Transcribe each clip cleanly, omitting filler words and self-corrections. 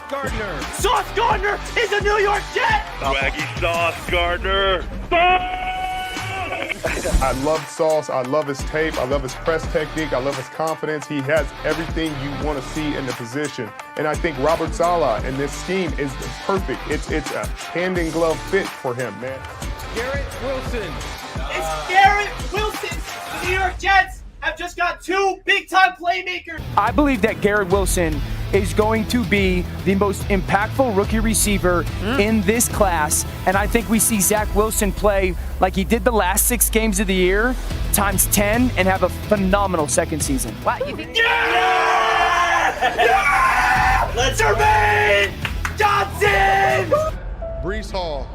Gardner. Sauce Gardner is a New York Jet. Swaggy Sauce Gardner. I love Sauce. I love his tape. I love his press technique. I love his confidence. He has everything you want to see in the position. And I think Robert Saleh and this scheme is perfect. It's a hand-in-glove fit for him, man. Garrett Wilson. It's Garrett Wilson. The New York Jets have just got two big-time playmakers. I believe that Garrett Wilson is going to be the most impactful rookie receiver in this class. And I think we see Zach Wilson play like he did the last 6 games of the year, times 10, and have a phenomenal second season. Wow, you think? Yeah! Yeah! Let's Jermaine Johnson! Breece Hall,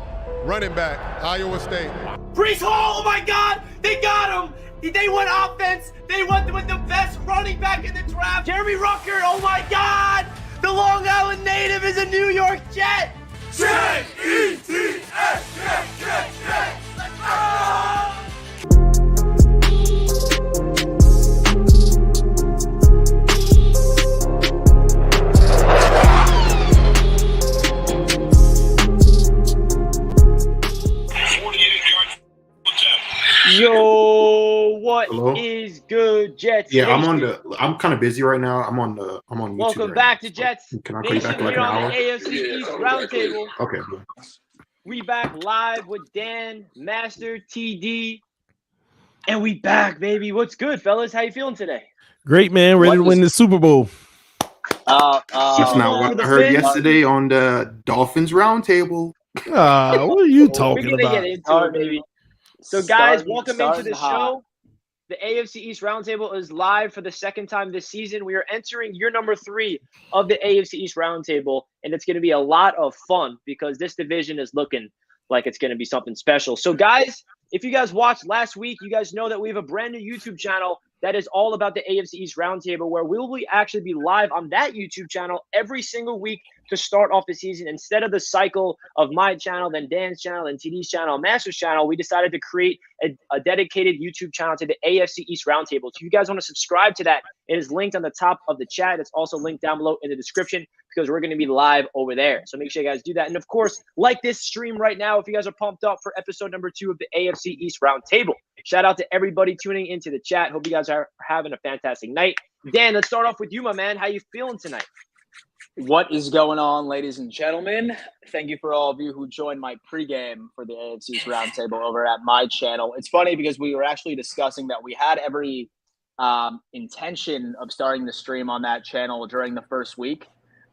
running back, Iowa State. Breece Hall, oh my God, they got him. They went offense. They went with the best running back in the draft. Jeremy Rucker, oh my God! The Long Island native is a New York Jet. J-E-T-S, Jet. Let's go! Yo, what is good, Jets? Yeah, I'm kind of busy right now. I'm on YouTube. Welcome back to Jets. Can I call you back in like here an on hour? the AFC East Roundtable. Okay. We back live with Dan, Master, TD, and we back, baby. What's good, fellas? How you feeling today? Great, man. Ready to win the Super Bowl. That's not what I heard yesterday on the Dolphins Roundtable. What are you talking We're gonna about? get into it, baby. So, guys, welcome into the show. The AFC East Roundtable is live for the second time this season. We are entering year number 3 of the AFC East Roundtable, and it's going to be a lot of fun because this division is looking like it's going to be something special. So, guys, if you guys watched last week, you guys know that we have a brand new YouTube channel that is all about the AFC East Roundtable, where we will actually be live on that YouTube channel every single week to start off the season. Instead of the cycle of my channel, then Dan's channel, then TD's channel, Master's channel, we decided to create a dedicated YouTube channel to the AFC East Roundtable. So if you guys want to subscribe to that, it is linked on the top of the chat. It's also linked down below in the description because we're going to be live over there. So make sure you guys do that. And of course, like this stream right now, if you guys are pumped up for episode number 2 of the AFC East Roundtable. Shout out to everybody tuning into the chat. Hope you guys are having a fantastic night. Dan, let's start off with you, my man. How you feeling tonight? What is going on, ladies and gentlemen? Thank you for all of you who joined my pregame for the AFC East Roundtable over at my channel. It's funny because we were actually discussing that we had every intention of starting the stream on that channel during the first week.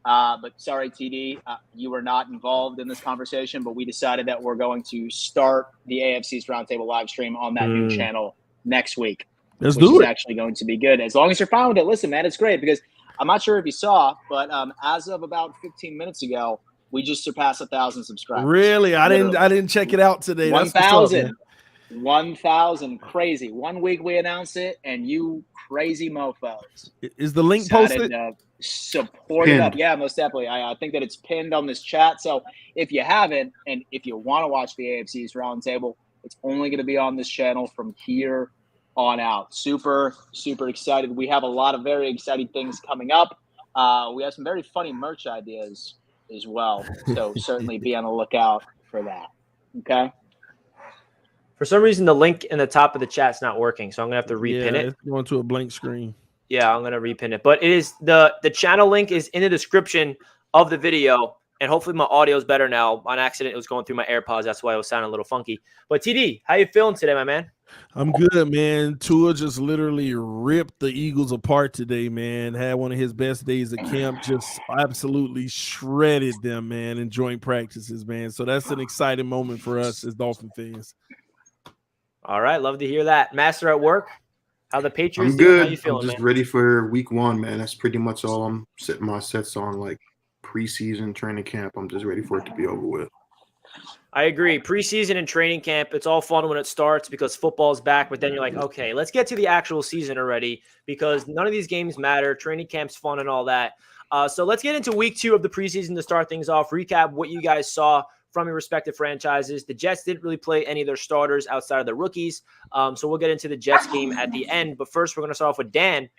But sorry, TD, you were not involved in this conversation, but we decided that we're going to start the AFC East Roundtable live stream on that new channel next week. Let's which do is it. actually going to be good. As long as you're fine with it. Listen, man, it's great because I'm not sure if you saw, but as of about 15 minutes ago, we just surpassed 1,000 subscribers. Really? I didn't check it out today. 1,000. Crazy. 1 week we announced it, and you crazy mofos. Is the link posted? Support it up. Yeah, most definitely. I think that it's pinned on this chat. So if you haven't, and if you want to watch the AFC East Roundtable, it's only going to be on this channel from here on out. Super, super excited. We have a lot of very exciting things coming up. We have some very funny merch ideas as well. So certainly be on the lookout for that. Okay. For some reason, the link in the top of the chat's not working, so I'm gonna have to repin it. It's going to a blank screen. Yeah, I'm gonna repin it. But it is the channel link is in the description of the video, and hopefully my audio is better now. On accident, it was going through my AirPods. That's why it was sounding a little funky. But TD, how you feeling today, my man? I'm good, man. Tua just literally ripped the Eagles apart today, man. Had one of his best days at camp. Just absolutely shredded them, man, in joint practices, man. So that's an exciting moment for us as Dolphin fans. All right, love to hear that. Master at work. How the Patriots I'm doing? good. How you feeling, I'm just man? ready for week 1, man. That's pretty much all I'm setting my sets on, like preseason training camp. I'm just ready for it to be over with. I agree. Preseason and training camp, it's all fun when it starts because football's back, but then you're like, okay, let's get to the actual season already because none of these games matter. Training camp's fun and all that. So let's get into week 2 of the preseason to start things off. Recap what you guys saw from your respective franchises. The Jets didn't really play any of their starters outside of the rookies. So we'll get into the Jets game at the end. But first, we're going to start off with Dan.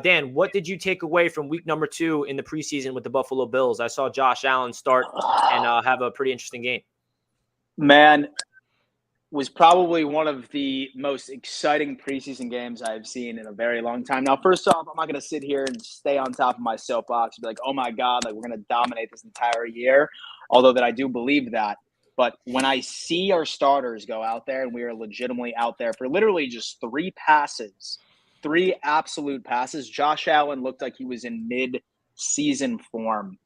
Dan, what did you take away from week number 2 in the preseason with the Buffalo Bills? I saw Josh Allen start and have a pretty interesting game. Man, was probably one of the most exciting preseason games I've seen in a very long time. Now, first off, I'm not going to sit here and stay on top of my soapbox and be like, oh my God, like we're going to dominate this entire year, although that I do believe that. But when I see our starters go out there, and we are legitimately out there for literally just 3 passes, 3 absolute passes, Josh Allen looked like he was in mid-season form.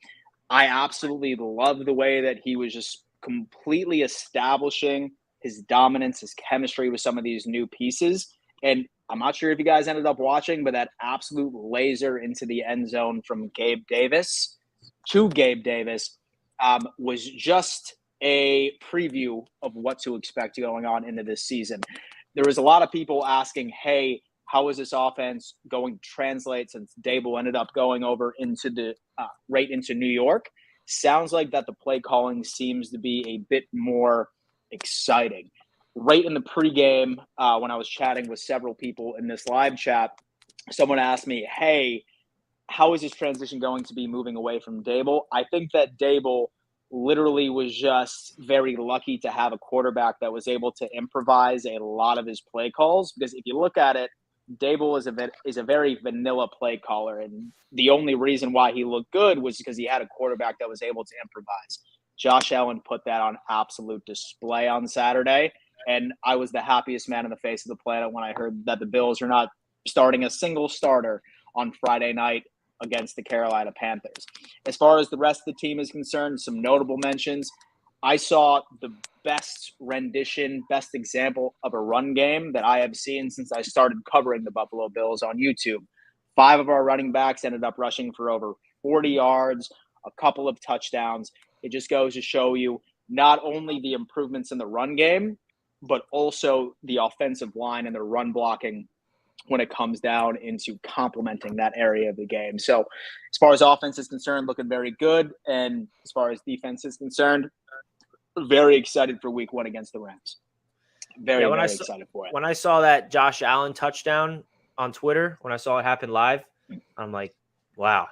I absolutely love the way that he was just completely establishing his dominance, his chemistry with some of these new pieces. And I'm not sure if you guys ended up watching, but that absolute laser into the end zone from Gabe Davis was just a preview of what to expect going on into this season. There was a lot of people asking, hey, how is this offense going to translate since Dable ended up going over into the right into New York? Sounds like that the play calling seems to be a bit more exciting. Right in the pregame, when I was chatting with several people in this live chat, someone asked me, hey, how is this transition going to be moving away from Dable? I think that Dable literally was just very lucky to have a quarterback that was able to improvise a lot of his play calls, because if you look at it, Dable is a very vanilla play caller, and the only reason why he looked good was because he had a quarterback that was able to improvise. Josh Allen put that on absolute display on Saturday, and I was the happiest man on the face of the planet when I heard that the Bills are not starting a single starter on Friday night against the Carolina Panthers. As far as the rest of the team is concerned, some notable mentions. I saw the best rendition, best example of a run game that I have seen since I started covering the Buffalo Bills on YouTube. 5 of our running backs ended up rushing for over 40 yards, a couple of touchdowns. It just goes to show you not only the improvements in the run game, but also the offensive line and the run blocking when it comes down into complementing that area of the game. So as far as offense is concerned, looking very good. And as far as defense is concerned, very excited for week 1 against the Rams. Very excited for it. When I saw that Josh Allen touchdown on Twitter, when I saw it happen live, I'm like, wow,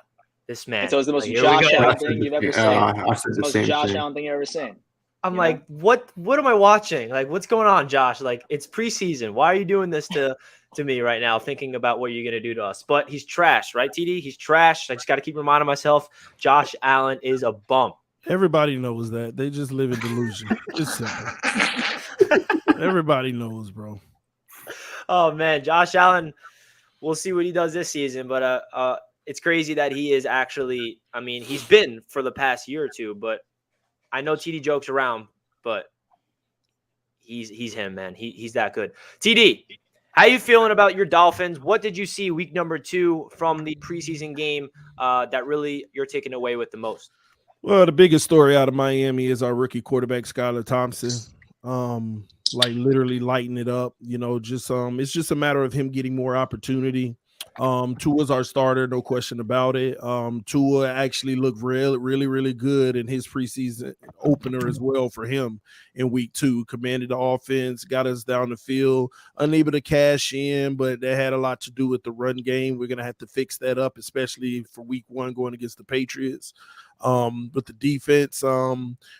this man. So it's the most like, Josh Allen thing you've ever seen. I said the same Josh thing. Allen thing you've ever seen. I'm like, what am I watching? Like, what's going on, Josh? Like, it's preseason. Why are you doing this to me right now, thinking about what you're going to do to us? But he's trash, right, TD? He's trash. I just got to keep reminding myself, Josh Allen is a bum. Everybody knows that. They just live in delusion. It's simple. Everybody knows, bro. Oh, man. Josh Allen, we'll see what he does this season. But it's crazy that he is actually – I mean, he's been for the past year or two. But I know TD jokes around, but he's him, man. He's that good. TD, how you feeling about your Dolphins? What did you see week number 2 from the preseason game that really you're taking away with the most? Well, the biggest story out of Miami is our rookie quarterback, Skylar Thompson. Like literally lighting it up, just it's just a matter of him getting more opportunity. Tua's our starter, no question about it. Tua actually looked really good in his preseason opener as well for him in week 2. Commanded the offense, got us down the field, unable to cash in, but that had a lot to do with the run game. We're going to have to fix that up, especially for week 1 going against the Patriots. With the defense,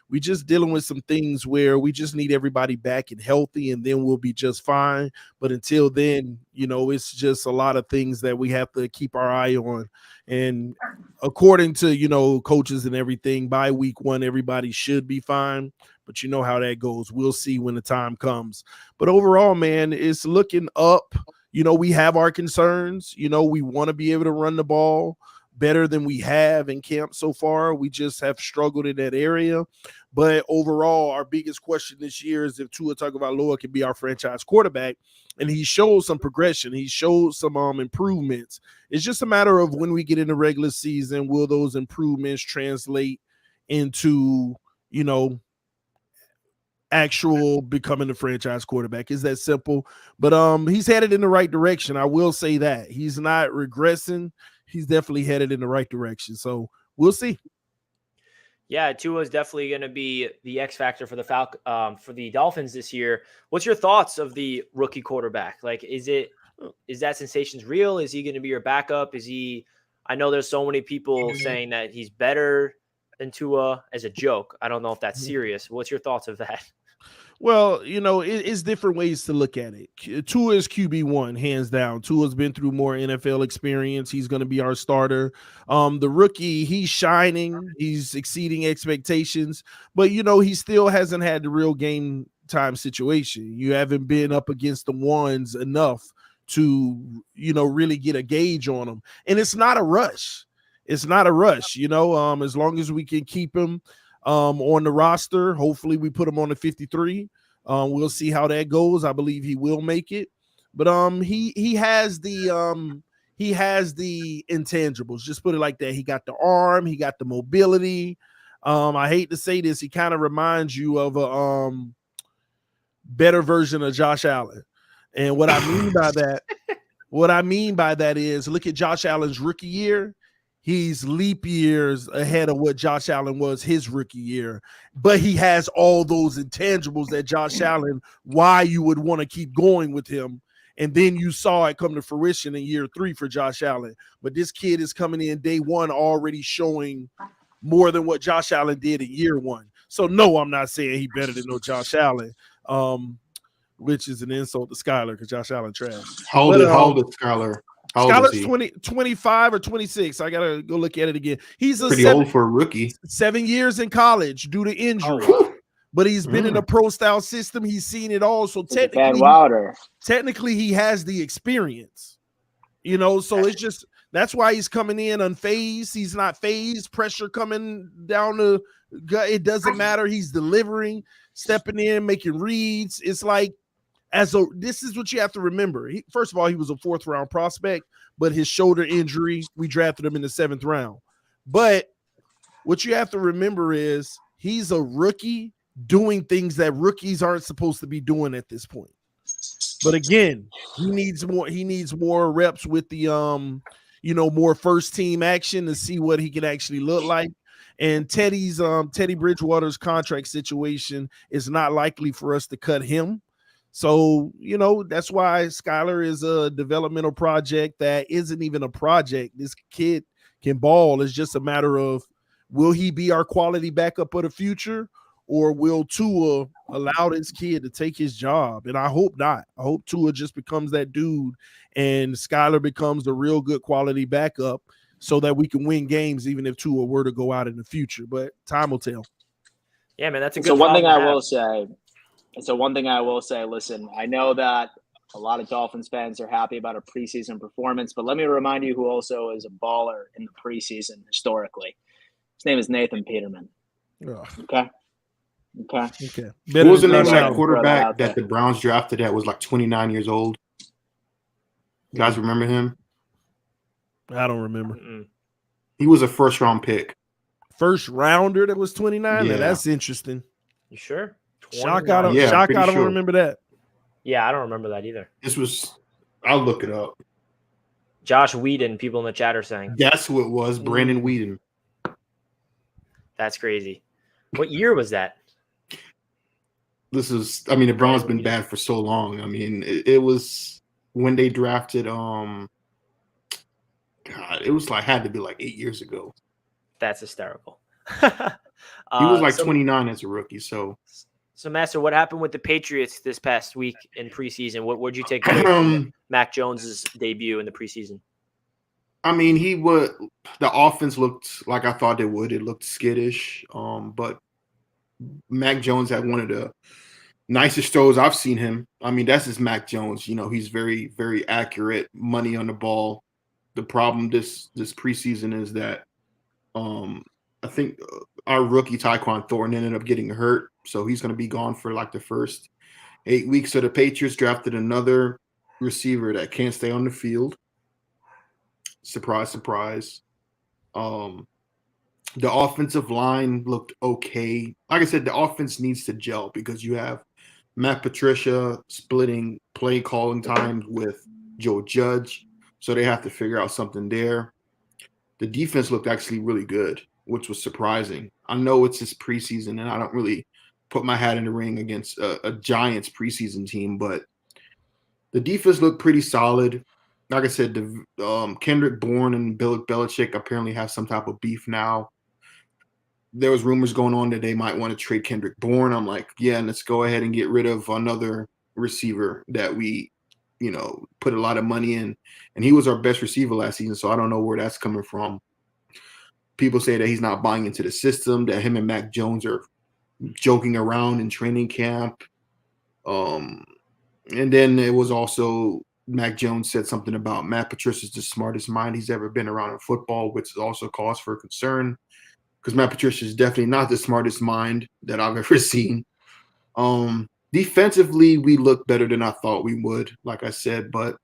we just dealing with some things where we just need everybody back and healthy, and then we'll be just fine. But until then, it's just a lot of things that we have to keep our eye on. And according to, coaches and everything, by week 1, everybody should be fine. But you know how that goes. We'll see when the time comes. But overall, man, it's looking up. We have our concerns. We want to be able to run the ball better than we have in camp so far. We just have struggled in that area. But overall, our biggest question this year is if Tua Tagovailoa can be our franchise quarterback. And he showed some progression. He showed some improvements. It's just a matter of when we get in the regular season, will those improvements translate into, actual becoming the franchise quarterback? Is that simple? But he's headed in the right direction. I will say that. He's not regressing. He's definitely headed in the right direction. So we'll see. Yeah, Tua is definitely going to be the X factor for the Dolphins this year. What's your thoughts of the rookie quarterback? Like, is that sensation's real? Is he going to be your backup? I know there's so many people saying that he's better than Tua as a joke. I don't know if that's serious. What's your thoughts of that? Well, it's different ways to look at it. Tua is QB1, hands down. Tua's been through more NFL experience. He's going to be our starter. The rookie, he's shining. He's exceeding expectations. But, he still hasn't had the real game time situation. You haven't been up against the ones enough to, really get a gauge on him. And it's not a rush. As long as we can keep him on the roster. Hopefully we put him on the 53. We'll see how that goes. I believe he will make it. But he has the intangibles. Just put it like that. He got the arm, he got the mobility. I hate to say this, he kind of reminds you of a better version of Josh Allen. And what I mean by that is look at Josh Allen's rookie year. He's leap years ahead of what Josh Allen was his rookie year, but he has all those intangibles that Josh Allen, why you would want to keep going with him. And then you saw it come to fruition in year 3 for Josh Allen. But this kid is coming in day 1 already showing more than what Josh Allen did in year 1. So no, I'm not saying he better than no Josh Allen, which is an insult to Skyler because Josh Allen trash. How old is Skyler? Skyler's 25 or 26. I gotta go look at it again. He's pretty old for a rookie. 7 years in college due to injury, but he's been in a pro style system. He's seen it all. So technically, he has the experience. So it's just that's why he's coming in unfazed. He's not phased. Pressure coming down the gut. It doesn't matter. He's delivering, stepping in, making reads. It's like. This is what you have to remember. First of all, he was a 4th round prospect, but his shoulder injury, we drafted him in the 7th round. But what you have to remember is he's a rookie doing things that rookies aren't supposed to be doing at this point. But again, he needs more reps with the more first team action to see what he can actually look like. And Teddy Bridgewater's contract situation is not likely for us to cut him. So, that's why Skyler is a developmental project that isn't even a project. This kid can ball. It's just a matter of will he be our quality backup of the future, or will Tua allow this kid to take his job? And I hope not. I hope Tua just becomes that dude and Skyler becomes a real good quality backup so that we can win games even if Tua were to go out in the future. But time will tell. Yeah, man, that's a good So one thing I will say, listen, I know that a lot of Dolphins fans are happy about a preseason performance, but let me remind you who also is a baller in the preseason historically. His name is Nathan Peterman. Okay. Who was the name of that quarterback that the Browns drafted that was like 29 years old? You guys remember him? I don't remember. He was a 1st round pick. First rounder that was 29? Yeah. Man, that's interesting. You sure? Shock, I don't remember that. Yeah, I don't remember that either. I'll look it up. Josh Whedon, people in the chat are saying. That's who it was, Brandon Whedon. That's crazy. What year was that? The Browns been bad for so long. I mean, it was when they drafted, it was had to be like 8 years ago. That's hysterical. He was 29 as a rookie, so. So, Master, what happened with the Patriots this past week in preseason? What did you take away from Mac Jones's debut in the preseason? I mean, the offense looked like I thought it would. It looked skittish, but Mac Jones had one of the nicest throws I've seen him. I mean, that's just Mac Jones. He's very, very accurate, money on the ball. The problem this preseason is that I think our rookie Tyquan Thornton ended up getting hurt. So he's going to be gone for the first 8 weeks. So the Patriots drafted another receiver that can't stay on the field. Surprise, surprise. The offensive line looked okay. Like I said, the offense needs to gel because you have Matt Patricia splitting play calling time with Joe Judge. So they have to figure out something there. The defense looked actually really good. which was surprising. I know it's his preseason, and I don't really put my hat in the ring against a Giants preseason team, but the defense looked pretty solid. Like I said, Kendrick Bourne and Bill Belichick apparently have some type of beef now. There was rumors going on that they might want to trade Kendrick Bourne. I'm like, yeah, let's go ahead and get rid of another receiver that we, put a lot of money in. And he was our best receiver last season, so I don't know where that's coming from. People say that he's not buying into the system, that him and Mac Jones are joking around in training camp. And then it was also Mac Jones said something about Matt Patricia's the smartest mind he's ever been around in football, which is also cause for concern because Matt Patricia is definitely not the smartest mind that I've ever seen. Defensively, we look better than I thought we would, like I said, but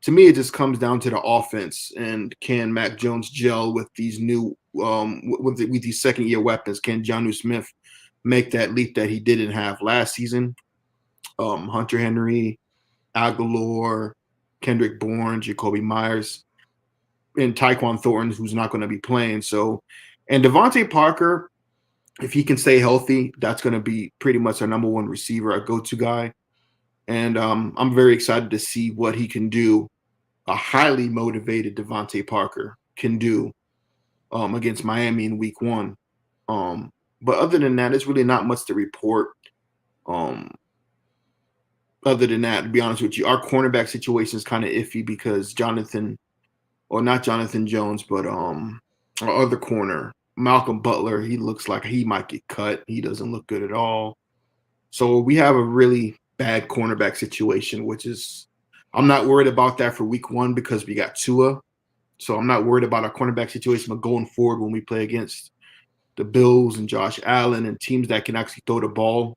to me, it just comes down to the offense and can Mac Jones gel with these new with these second-year weapons? Can Jonnu Smith make that leap that he didn't have last season? Hunter Henry, Aguilar, Kendrick Bourne, Jacoby Myers, and Tyquan Thornton, who's not going to be playing. So, and Devontae Parker, if he can stay healthy, that's going to be pretty much our number one receiver, our go-to guy. And I'm very excited to see what he can do. A highly motivated Devontae Parker can do against Miami in Week 1. But other than that, it's really not much to report. Other than that, to be honest with you, our cornerback situation is kind of iffy because not Jonathan Jones, but our other corner, Malcolm Butler, he looks like he might get cut. He doesn't look good at all. So we have a really bad cornerback situation, which is I'm not worried about that for Week 1 because we got Tua. So I'm not worried about our cornerback situation, but going forward when we play against the Bills and Josh Allen and teams that can actually throw the ball,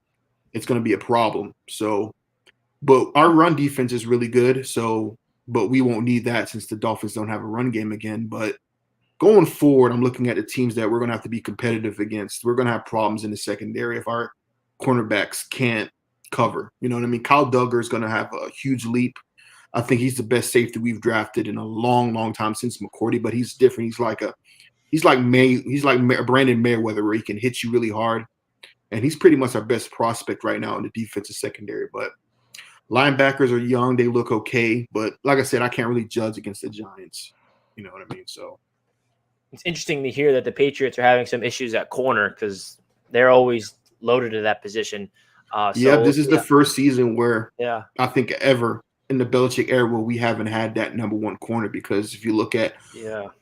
it's going to be a problem. So, but our run defense is really good. So, but we won't need that since the Dolphins don't have a run game again. But going forward, I'm looking at the teams that we're going to have to be competitive against. We're going to have problems in the secondary if our cornerbacks can't cover. You know what I mean? Kyle Duggar is going to have a huge leap. I think he's the best safety we've drafted in a long, long time since McCourty, but he's different. He's like Brandon Mayweather, where he can hit you really hard. And he's pretty much our best prospect right now in the defensive secondary. But linebackers are young. They look okay. But like I said, I can't really judge against the Giants. You know what I mean? So it's interesting to hear that the Patriots are having some issues at corner because they're always loaded to that position. This is the first season where I think ever in the Belichick era where we haven't had that number one corner, because if you look at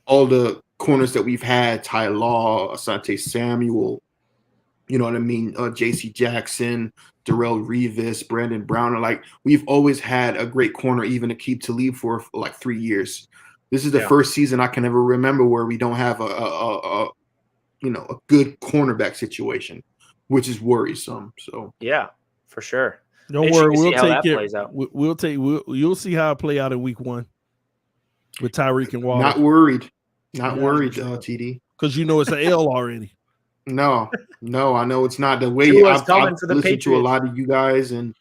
all the corners that we've had, Ty Law, Asante Samuel, you know what I mean, J.C. Jackson, Darrell Revis, Brandon Brown, like we've always had a great corner, even Aqib Talib for like 3 years. This is the first season I can ever remember where we don't have a good cornerback situation, which is worrisome. So yeah, for sure. Don't worry, we'll take it. You'll see how it play out in Week 1 with Tyreek and Waller. Not worried, TD, because you know it's an L already. No, I know it's not. The way I've listened to a lot of you guys and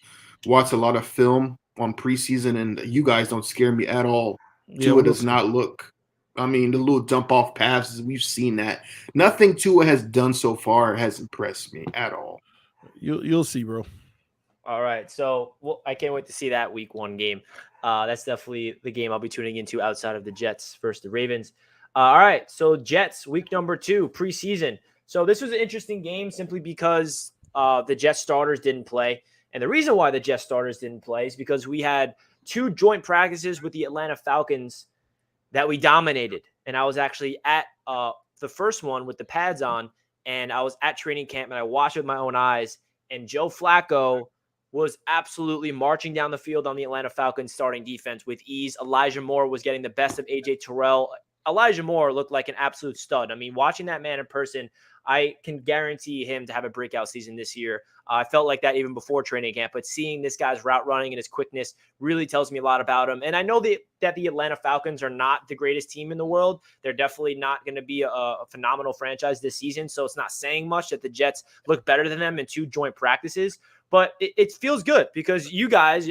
watched a lot of film on preseason, and you guys don't scare me at all. Tua does not look. I mean, the little jump off paths, we've seen that. Nothing Tua has done so far has impressed me at all. You'll see, bro. All right, so I can't wait to see that Week 1 game. That's definitely the game I'll be tuning into outside of the Jets versus the Ravens. All right, so Jets week number 2 preseason. So this was an interesting game simply because the Jets starters didn't play, and the reason why the Jets starters didn't play is because we had 2 joint practices with the Atlanta Falcons that we dominated, and I was actually at the first one with the pads on, and I was at training camp, and I watched it with my own eyes, and Joe Flacco was absolutely marching down the field on the Atlanta Falcons starting defense with ease. Elijah Moore was getting the best of A.J. Terrell. Elijah Moore looked like an absolute stud. I mean, watching that man in person, I can guarantee him to have a breakout season this year. I felt like that even before training camp, but seeing this guy's route running and his quickness really tells me a lot about him. And I know that the Atlanta Falcons are not the greatest team in the world. They're definitely not going to be a phenomenal franchise this season, so it's not saying much that the Jets look better than them in 2 joint practices. But it feels good because you guys,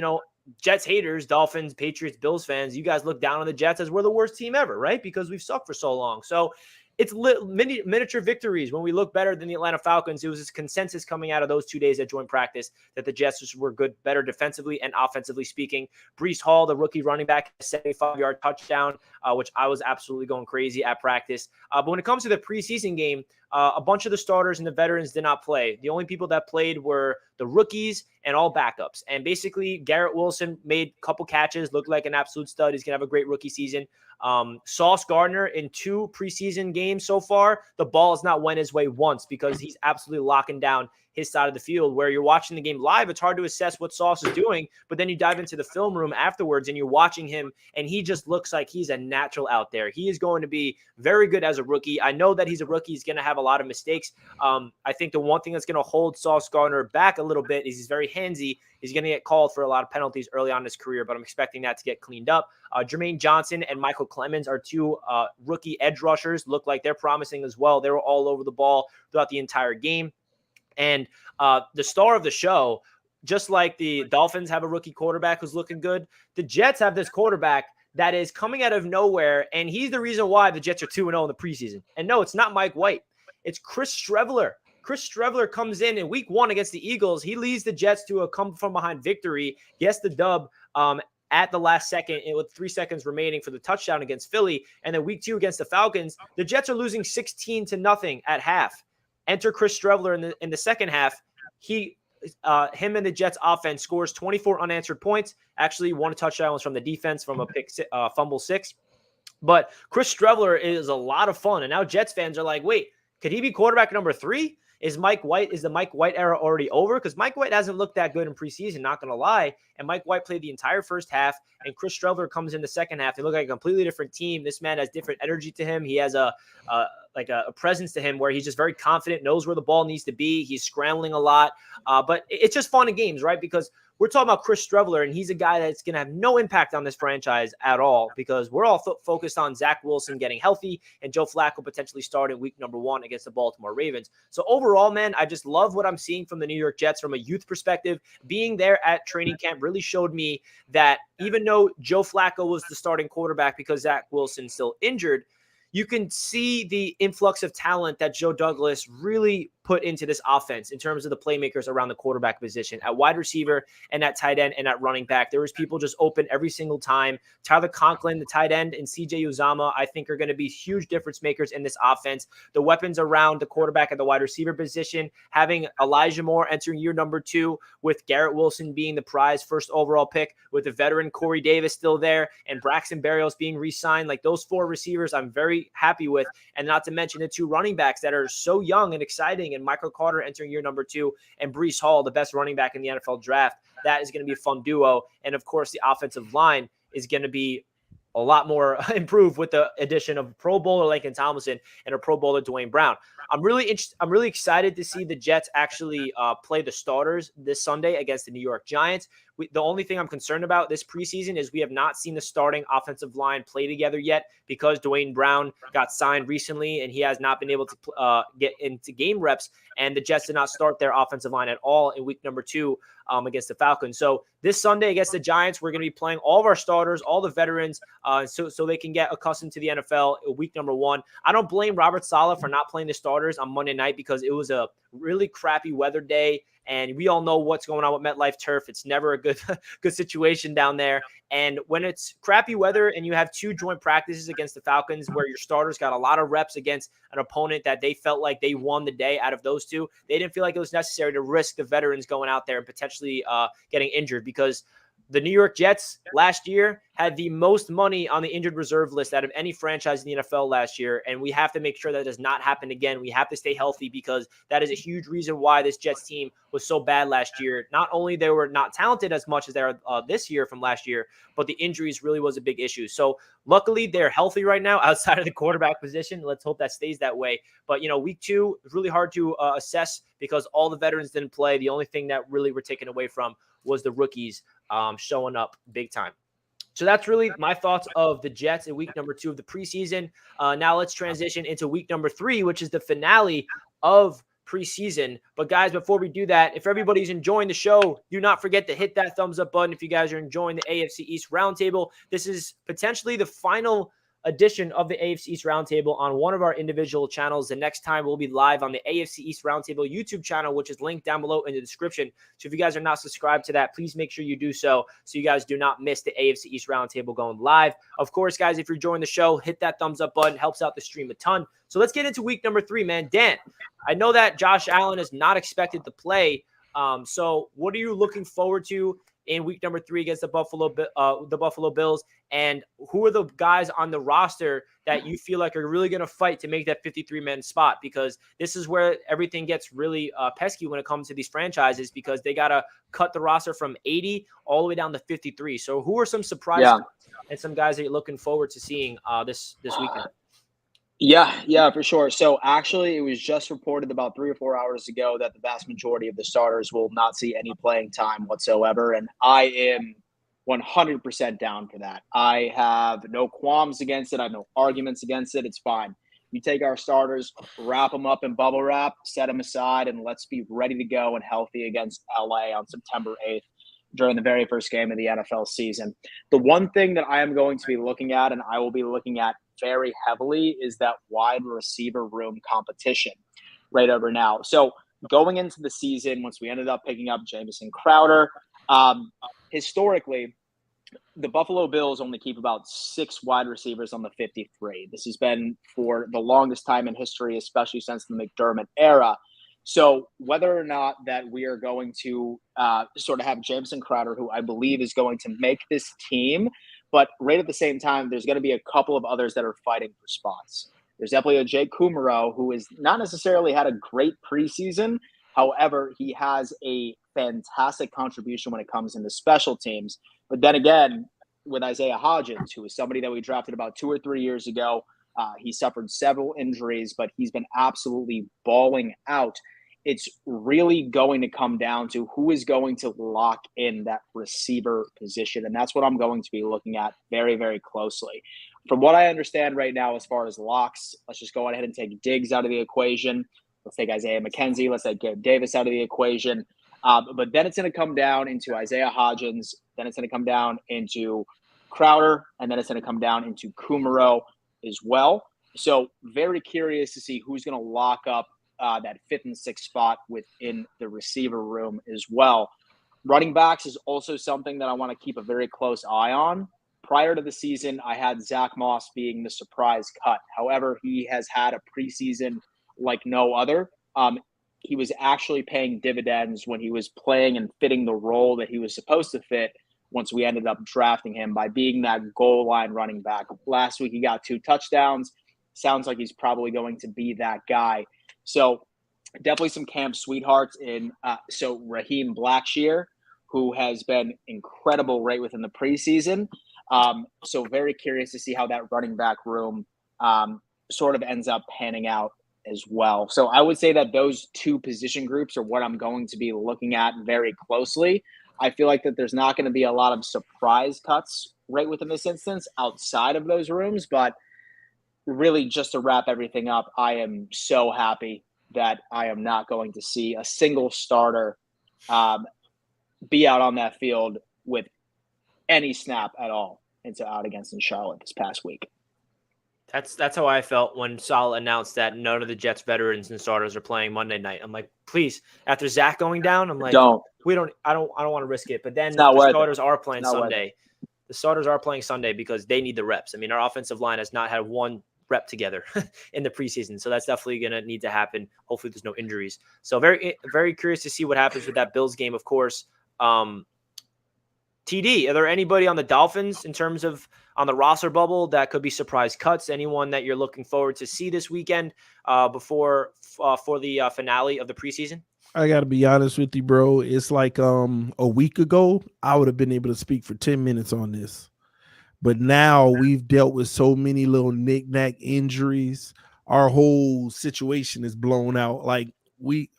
Jets haters, Dolphins, Patriots, Bills fans, you guys look down on the Jets as we're the worst team ever, right? Because we've sucked for so long. So it's miniature victories. When we look better than the Atlanta Falcons, it was this consensus coming out of those 2 days at joint practice that the Jets were good, better defensively and offensively speaking. Breece Hall, the rookie running back, a 75-yard touchdown, which I was absolutely going crazy at practice. But when it comes to the preseason game, a bunch of the starters and the veterans did not play. The only people that played were the rookies and all backups. And basically, Garrett Wilson made a couple catches, looked like an absolute stud. He's going to have a great rookie season. Sauce Gardner in 2 preseason games so far, the ball has not went his way once because he's absolutely locking down his side of the field. Where you're watching the game live, it's hard to assess what Sauce is doing, but then you dive into the film room afterwards and you're watching him, and he just looks like he's a natural out there. He is going to be very good as a rookie. I know that he's a rookie. He's going to have a lot of mistakes. I think the one thing that's going to hold Sauce Gardner back a little bit is he's very handsy. He's going to get called for a lot of penalties early on in his career, but I'm expecting that to get cleaned up. Jermaine Johnson and Michael Clemens are 2 rookie edge rushers. Look like they're promising as well. They were all over the ball throughout the entire game. And the star of the show, just like the Dolphins have a rookie quarterback who's looking good, the Jets have this quarterback that is coming out of nowhere, and he's the reason why the Jets are 2-0 in the preseason. And no, it's not Mike White. It's Chris Streveler. Chris Streveler comes in week 1 against the Eagles. He leads the Jets to a come-from-behind victory, gets the dub at the last second with 3 seconds remaining for the touchdown against Philly. And then week 2 against the Falcons, the Jets are losing 16-0 at half. Enter Chris Streveler in the second half. Him and the Jets offense scores 24 unanswered points. Actually, 1 touchdown was from the defense from a fumble 6. But Chris Streveler is a lot of fun. And now Jets fans are like, wait, could he be quarterback number 3? Is the Mike White era already over? Because Mike White hasn't looked that good in preseason, not going to lie. And Mike White played the entire first half, and Chris Streveler comes in the second half. They look like a completely different team. This man has different energy to him. He has a presence to him where he's just very confident, knows where the ball needs to be. He's scrambling a lot. But it's just fun in games, right? Because we're talking about Chris Streveler, and he's a guy that's going to have no impact on this franchise at all because we're all focused on Zach Wilson getting healthy and Joe Flacco potentially starting week number 1 against the Baltimore Ravens. So overall, man, I just love what I'm seeing from the New York Jets from a youth perspective. Being there at training camp really showed me that even though Joe Flacco was the starting quarterback because Zach Wilson's still injured, you can see the influx of talent that Joe Douglas really put into this offense in terms of the playmakers around the quarterback position at wide receiver and at tight end and at running back. There was people just open every single time. Tyler Conklin, the tight end, and CJ Uzomah, I think are going to be huge difference makers in this offense. The weapons around the quarterback at the wide receiver position, having Elijah Moore entering year number 2 with Garrett Wilson being the prize first overall pick, with the veteran Corey Davis still there and Braxton Berrios being re-signed. Like those 4 receivers I'm very happy with, and not to mention the 2 running backs that are so young and exciting, and Michael Carter entering year number 2, and Breece Hall, the best running back in the NFL draft. That is going to be a fun duo. And of course, the offensive line is going to be a lot more improved with the addition of Pro Bowler Laken Tomlinson and a Pro Bowler Dwayne Brown. I'm really excited to see the Jets actually play the starters this Sunday against the New York Giants. The only thing I'm concerned about this preseason is we have not seen the starting offensive line play together yet because Dwayne Brown got signed recently and he has not been able to get into game reps. And the Jets did not start their offensive line at all in week number 2 against the Falcons. So this Sunday against the Giants, we're going to be playing all of our starters, all the veterans, so they can get accustomed to the NFL week number 1. I don't blame Robert Saleh for not playing the starters on Monday night because it was a really crappy weather day. And we all know what's going on with MetLife turf. It's never a good situation down there. And when it's crappy weather and you have 2 joint practices against the Falcons where your starters got a lot of reps against an opponent that they felt like they won the day out of those 2, they didn't feel like it was necessary to risk the veterans going out there and potentially getting injured because the New York Jets last year had the most money on the injured reserve list out of any franchise in the NFL last year, and we have to make sure that does not happen again. We have to stay healthy because that is a huge reason why this Jets team was so bad last year. Not only they were not talented as much as they are this year from last year, but the injuries really was a big issue. So luckily they're healthy right now outside of the quarterback position. Let's hope that stays that way. But, week 2 is really hard to assess because all the veterans didn't play. The only thing that really were taken away from was the rookies showing up big time. So that's really my thoughts of the Jets in week number 2 of the preseason. Now let's transition into week number 3, which is the finale of preseason. But guys, before we do that, if everybody's enjoying the show, do not forget to hit that thumbs up button. If you guys are enjoying the AFC East Roundtable, this is potentially the final edition of the AFC East Roundtable on one of our individual channels. The next time we'll be live on the AFC East Roundtable YouTube channel, which is linked down below in the description. So if you guys are not subscribed to that, please make sure you do so you guys do not miss the AFC East Roundtable going live. Of course, guys, if you're enjoying the show, hit that thumbs up button. Helps out the stream a ton. So let's get into week number 3, man. Dan, I know that Josh Allen is not expected to play. So what are you looking forward to in week number 3 against the Buffalo Bills? And who are the guys on the roster that you feel like are really going to fight to make that 53-man spot? Because this is where everything gets really pesky when it comes to these franchises, because they got to cut the roster from 80 all the way down to 53. So who are some surprises and some guys that you're looking forward to seeing this weekend? Yeah, for sure. So actually, it was just reported about 3 or 4 hours ago that the vast majority of the starters will not see any playing time whatsoever. And I am 100% down for that. I have no qualms against it. I have no arguments against it. It's fine. You take our starters, wrap them up in bubble wrap, set them aside, and let's be ready to go and healthy against LA on September 8th during the very first game of the NFL season. The one thing that I am going to be looking at, and I will be looking at very heavily, is that wide receiver room competition right over now. So going into the season, once we ended up picking up Jamison Crowder, historically, the Buffalo Bills only keep about 6 wide receivers on the 53. This has been for the longest time in history, especially since the McDermott era. So whether or not that we are going to sort of have Jamison Crowder, who I believe is going to make this team, but right at the same time, there's going to be a couple of others that are fighting for spots. There's definitely a Jake Kumaro, who has not necessarily had a great preseason. However, he has a fantastic contribution when it comes into special teams. But then again, with Isaiah Hodgins, who is somebody that we drafted about 2 or 3 years ago, he suffered several injuries, but he's been absolutely balling out. It's really going to come down to who is going to lock in that receiver position. And that's what I'm going to be looking at very, very closely. From what I understand right now, as far as locks, let's just go ahead and take Diggs out of the equation. Let's take Isaiah McKenzie. Let's take Gabe Davis out of the equation. But then it's going to come down into Isaiah Hodgins. Then it's going to come down into Crowder. And then it's going to come down into Kumaro as well. So very curious to see who's going to lock up that 5th and 6th spot within the receiver room as well. Running backs is also something that I want to keep a very close eye on. Prior to the season, I had Zach Moss being the surprise cut. However, he has had a preseason like no other. He was actually paying dividends when he was playing and fitting the role that he was supposed to fit once we ended up drafting him by being that goal line running back. Last week, he got 2 touchdowns. Sounds like he's probably going to be that guy. So definitely some camp sweethearts in Raheem Blackshear, who has been incredible right within the preseason. So very curious to see how that running back room sort of ends up panning out as well. So I would say that those 2 position groups are what I'm going to be looking at very closely. I feel like that there's not going to be a lot of surprise cuts right within this instance outside of those rooms, but really, just to wrap everything up, I am so happy that I am not going to see a single starter be out on that field with any snap at all out against in Charlotte this past week. That's how I felt when Saleh announced that none of the Jets veterans and starters are playing Monday night. I'm like, please, after Zach going down, I'm like, I don't want to risk it. But then the starters are playing Sunday. The starters are playing Sunday because they need the reps. I mean, our offensive line has not had one rep together in the preseason. So that's definitely going to need to happen. Hopefully there's no injuries. So very, very curious to see what happens with that Bills game, of course. TD, are there anybody on the Dolphins in terms of on the roster bubble that could be surprise cuts? Anyone that you're looking forward to see this weekend for the finale of the preseason? I got to be honest with you, bro. It's like a week ago, I would have been able to speak for 10 minutes on this. But now we've dealt with so many little knick-knack injuries. Our whole situation is blown out. Like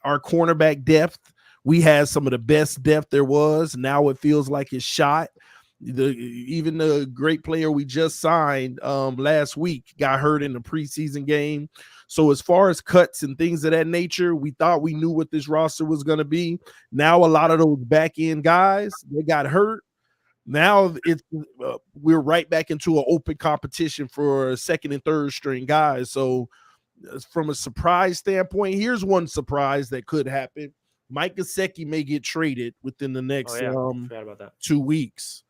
our cornerback depth, we had some of the best depth there was. Now it feels like it's shot. Even the great player we just signed last week got hurt in the preseason game. So as far as cuts and things of that nature, we thought we knew what this roster was going to be. Now a lot of those back end guys, they got hurt. Now it's we're right back into an open competition for second and third string guys. So from a surprise standpoint, here's one surprise that could happen. Mike Gesicki may get traded within the next forgot about that. 2 weeks.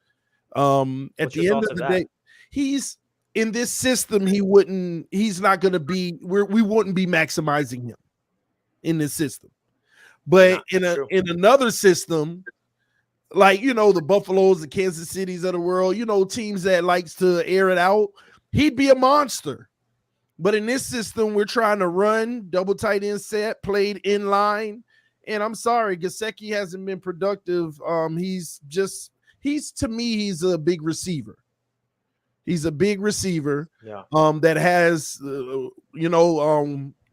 At What's the your end thoughts of the of that? day, he's in this system. He's not going to be. We wouldn't be maximizing him in this system. But in another system, like, you know, the Buffaloes, the Kansas Cities of the world, you know, teams that likes to air it out, he'd be a monster. But in this system, we're trying to run double tight end set, played in line. And I'm sorry, Gesicki hasn't been productive. He's to me, he's a big receiver. He's a big receiver that has,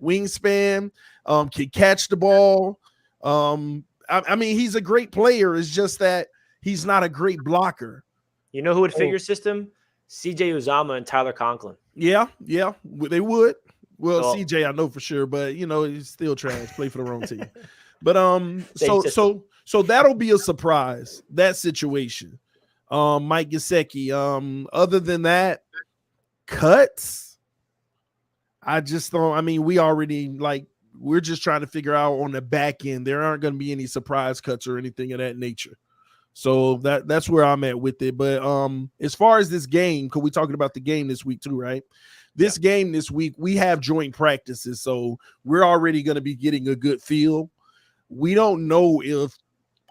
wingspan, can catch the ball. I mean, he's a great player. It's just that he's not a great blocker. You know who would fit your system? CJ Uzomah and Tyler Conklin. Yeah, they would. Well, CJ, I know for sure, but you know, he's still trash. Play for the wrong team. But so that'll be a surprise. That situation. Mike Gesicki. Other than that, cuts. I just don't. I mean, we're just trying to figure out on the back end. There aren't going to be any surprise cuts or anything of that nature. So that's where I'm at with it. But as far as this game, because we're talking about the game this week too, right? This game this week, we have joint practices, so we're already going to be getting a good feel. We don't know if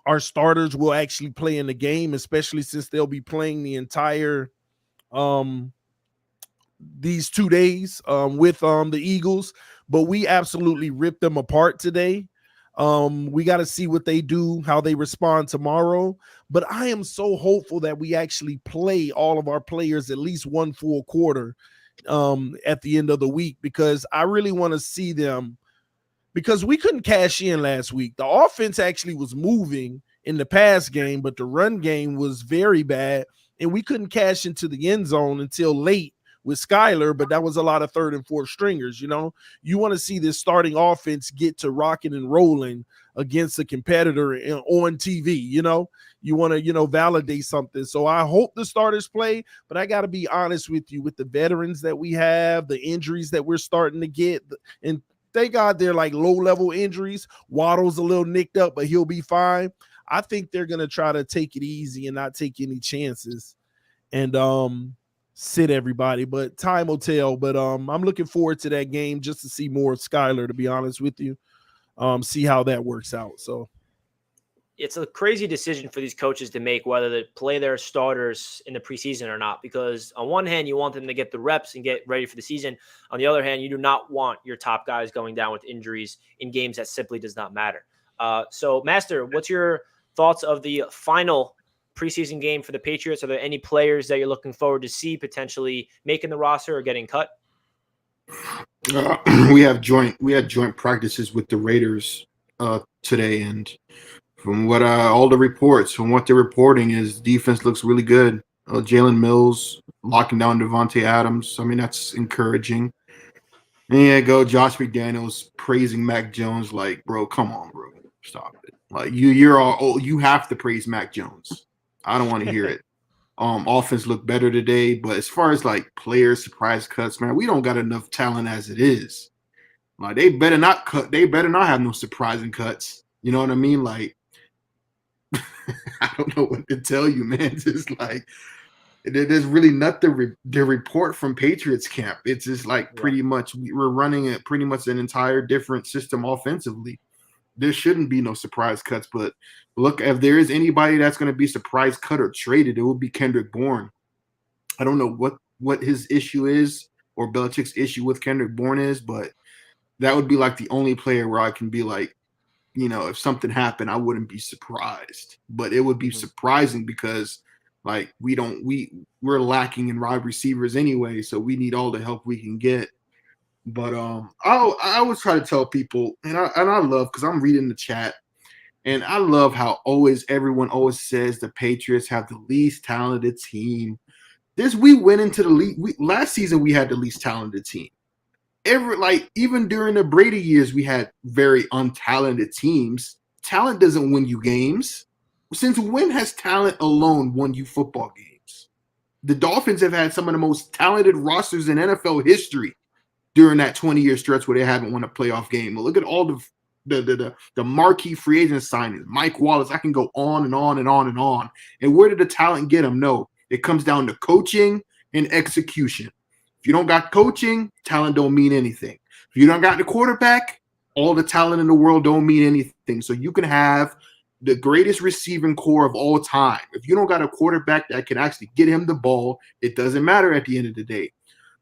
our starters will actually play in the game, especially since they'll be playing the entire these 2 days with the Eagles. But we absolutely ripped them apart today. We got to see what they do, how they respond tomorrow. But I am so hopeful that we actually play all of our players at least one full quarter at the end of the week, because I really want to see them, because we couldn't cash in last week. The offense actually was moving in the pass game, but the run game was very bad, and we couldn't cash into the end zone until late with Skyler, but that was a lot of third and fourth stringers. You know, you want to see this starting offense get to rocking and rolling against a competitor on TV. You know, you want to, validate something. So I hope the starters play, but I got to be honest with you, with the veterans that we have, the injuries that we're starting to get, and thank God they're like low-level injuries. Waddle's a little nicked up, but he'll be fine. I think they're going to try to take it easy and not take any chances and sit everybody, but time will tell. But I'm looking forward to that game just to see more of Skyler, to be honest with you, see how that works out. So it's a crazy decision for these coaches to make, whether to play their starters in the preseason or not, because on one hand, you want them to get the reps and get ready for the season. On the other hand, you do not want your top guys going down with injuries in games that simply does not matter. So Master, what's your thoughts of the final preseason game for the Patriots? Are there any players that you're looking forward to see potentially making the roster or getting cut? We had joint practices with the Raiders today, and from what all the reports, from what they're reporting, is defense looks really good. Jalen Mills locking down Devontae Adams. I mean, that's encouraging. And Josh McDaniels praising Mac Jones. Like, bro, come on, bro, stop it. Like, you have to praise Mac Jones. I don't want to hear it. Offense looked better today, but as far as like player surprise cuts, man, we don't got enough talent as it is. Like, they better not cut. They better not have no surprising cuts. You know what I mean? Like, I don't know what to tell you, man. It's just like there's really nothing to report from Patriots camp. It's just like pretty much we're running pretty much an entire different system offensively. There shouldn't be no surprise cuts, but look, if there is anybody that's going to be surprise cut or traded, it will be Kendrick Bourne. I don't know what his issue is or Belichick's issue with Kendrick Bourne is, but that would be like the only player where I can be like, if something happened, I wouldn't be surprised, but it would be surprising because like we're lacking in wide receivers anyway, so we need all the help we can get. But I always try to tell people, and I love, because I'm reading the chat, and I love how everyone always says the Patriots have the least talented team. We went into the league last season. We had the least talented team. Even during the Brady years, we had very untalented teams. Talent doesn't win you games. Since when has talent alone won you football games? The Dolphins have had some of the most talented rosters in NFL history during that 20-year stretch where they haven't won a playoff game. Look at all the marquee free agent signings. Mike Wallace, I can go on and on and on and on. And where did the talent get them? No, it comes down to coaching and execution. If you don't got coaching, talent don't mean anything. If you don't got the quarterback, all the talent in the world don't mean anything. So you can have the greatest receiving core of all time. If you don't got a quarterback that can actually get him the ball, it doesn't matter at the end of the day.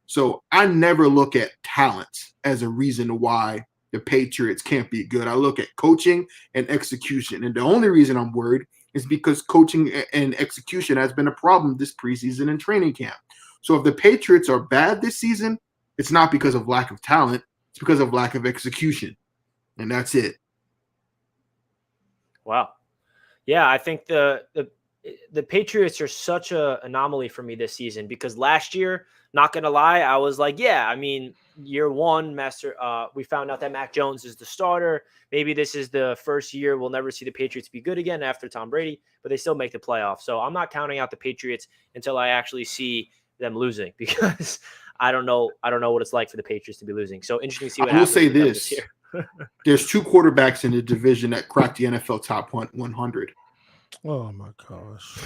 So I never look at talent as a reason why the Patriots can't be good. I look at coaching and execution. And the only reason I'm worried is because coaching and execution has been a problem this preseason and training camp. So if the Patriots are bad this season, it's not because of lack of talent. It's because of lack of execution. And that's it. Wow. Yeah, I think the Patriots are such an anomaly for me this season because last year, not going to lie, I was like, yeah, I mean, year one, we found out that Mac Jones is the starter. Maybe this is the first year we'll never see the Patriots be good again after Tom Brady, but they still make the playoffs. So I'm not counting out the Patriots until I actually see them losing because I don't know what it's like for the Patriots to be losing. So interesting to see what happens. I will say this. There's two quarterbacks in the division that cracked the NFL top 100. Oh, my gosh.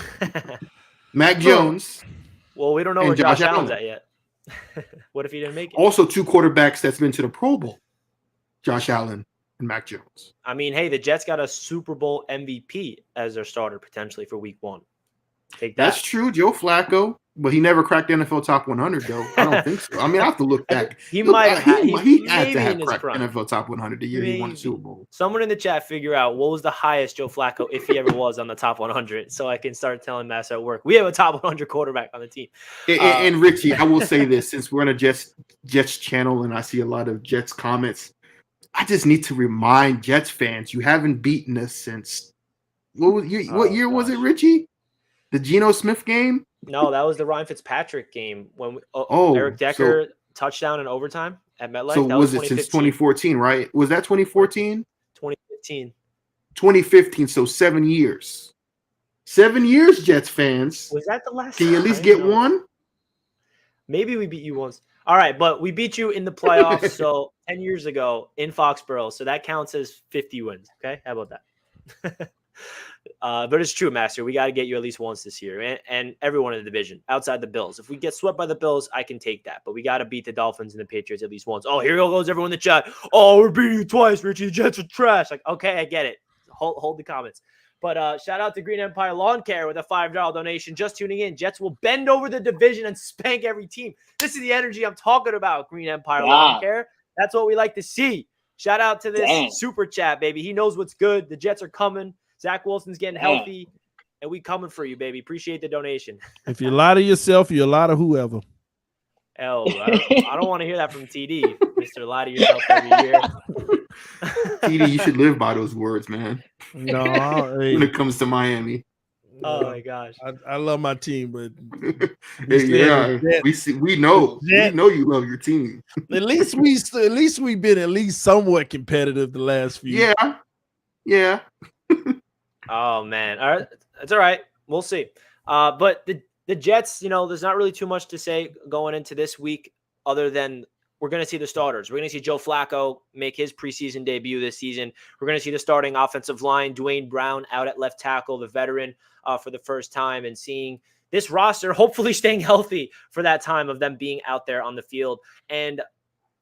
Mac Jones. Well, we don't know where Josh Allen's at yet. What if he didn't make it? Also, two quarterbacks that's been to the Pro Bowl. Josh Allen and Mac Jones. I mean, hey, the Jets got a Super Bowl MVP as their starter potentially for week 1. Take that. That's true. Joe Flacco. But he never cracked the NFL top 100, though. I don't think so. I mean, I have to look back. He had to have cracked NFL top 100 the year he won the Super Bowl. Someone in the chat figure out what was the highest Joe Flacco, if he ever was, on the top 100, so I can start telling Mass at work. We have a top 100 quarterback on the team. And Richie, I will say this, since we're on a Jets channel and I see a lot of Jets comments, I just need to remind Jets fans, you haven't beaten us since what year was it, Richie? The Geno Smith game? No, that was the Ryan Fitzpatrick game when Eric Decker touchdown in overtime at MetLife. So was it since 2014, right? Was that 2014? 2015. 2015, so 7 years. 7 years, Jets fans. Was that the last Can you at least get one? Maybe we beat you once. All right, but we beat you in the playoffs, so 10 years ago in Foxborough, so that counts as 50 wins, okay? How about that? But it's true, Master. We got to get you at least once this year, and everyone in the division outside the Bills. If we get swept by the Bills, I can take that. But we got to beat the Dolphins and the Patriots at least once. Oh, here goes everyone in the chat. Oh, we're beating you twice, Richie. The Jets are trash. Like, okay, I get it. Hold the comments. But shout out to Green Empire Lawn Care with a $5 donation. Just tuning in. Jets will bend over the division and spank every team. This is the energy I'm talking about, Green Empire Lawn Care. That's what we like to see. Shout out to this super chat, baby. He knows what's good. The Jets are coming. Zach Wilson's getting healthy, and we coming for you, baby. Appreciate the donation. If you lie to yourself, you lie to whoever. Oh, I don't want to hear that from TD, Mr. Lie to yourself every year. TD, you should live by those words, man. No, when it comes to Miami. Oh my gosh, I love my team, but we know you love your team. At least we've been at least somewhat competitive the last few. Yeah. Oh man, all right, that's all right. We'll see. But the Jets, there's not really too much to say going into this week, other than we're going to see the starters. We're going to see Joe Flacco make his preseason debut this season. We're going to see the starting offensive line, Dwayne Brown out at left tackle, the veteran, for the first time, and seeing this roster hopefully staying healthy for that time of them being out there on the field. And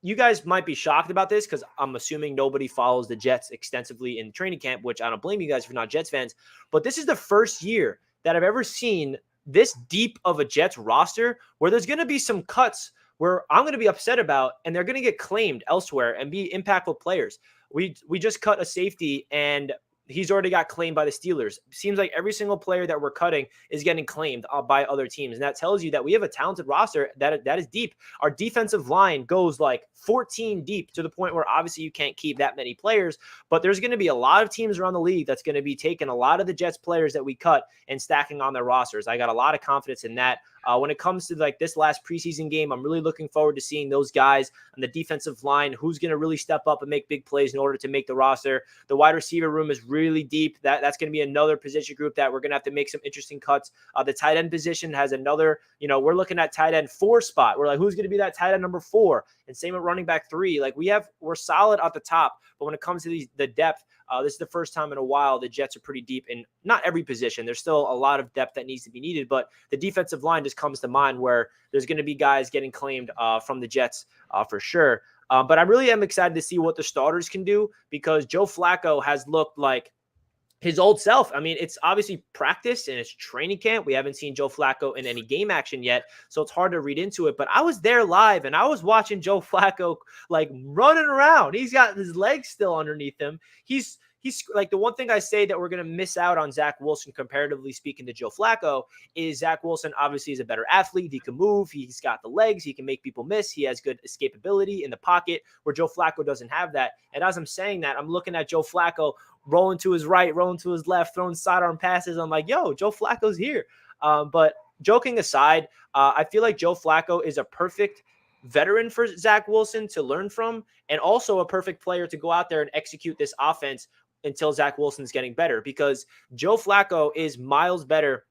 you guys might be shocked about this because I'm assuming nobody follows the Jets extensively in training camp, which I don't blame you guys for not Jets fans. But this is the first year that I've ever seen this deep of a Jets roster where there's going to be some cuts where I'm going to be upset about, and they're going to get claimed elsewhere and be impactful players. We just cut a safety, and he's already got claimed by the Steelers. Seems like every single player that we're cutting is getting claimed by other teams. And that tells you that we have a talented roster that is deep. Our defensive line goes like 14 deep to the point where obviously you can't keep that many players, but there's going to be a lot of teams around the league that's going to be taking a lot of the Jets players that we cut and stacking on their rosters. I got a lot of confidence in that. When it comes to like this last preseason game, I'm really looking forward to seeing those guys on the defensive line, who's going to really step up and make big plays in order to make the roster. The wide receiver room is really deep. That's going to be another position group that we're going to have to make some interesting cuts. The tight end position has another, we're looking at tight end 4 spot. We're like, who's going to be that tight end number 4? And same with running back 3. Like we're solid at the top, but when it comes to the depth, this is the first time in a while the Jets are pretty deep in not every position. There's still a lot of depth that needs to be needed, but the defensive line just comes to mind where there's going to be guys getting claimed from the Jets for sure. But I really am excited to see what the starters can do, because Joe Flacco has looked like his old self. I mean, it's obviously practice and it's training camp. We haven't seen Joe Flacco in any game action yet, so it's hard to read into it. But I was there live and I was watching Joe Flacco like running around. He's got his legs still underneath him. He's like, the one thing I say that we're going to miss out on Zach Wilson, comparatively speaking to Joe Flacco, is Zach Wilson obviously is a better athlete. He can move. He's got the legs. He can make people miss. He has good escapability in the pocket, where Joe Flacco doesn't have that. And as I'm saying that, I'm looking at Joe Flacco rolling to his right, rolling to his left, throwing sidearm passes. I'm like, yo, Joe Flacco's here. But joking aside, I feel like Joe Flacco is a perfect veteran for Zach Wilson to learn from, and also a perfect player to go out there and execute this offense until Zach Wilson's getting better, because Joe Flacco is miles better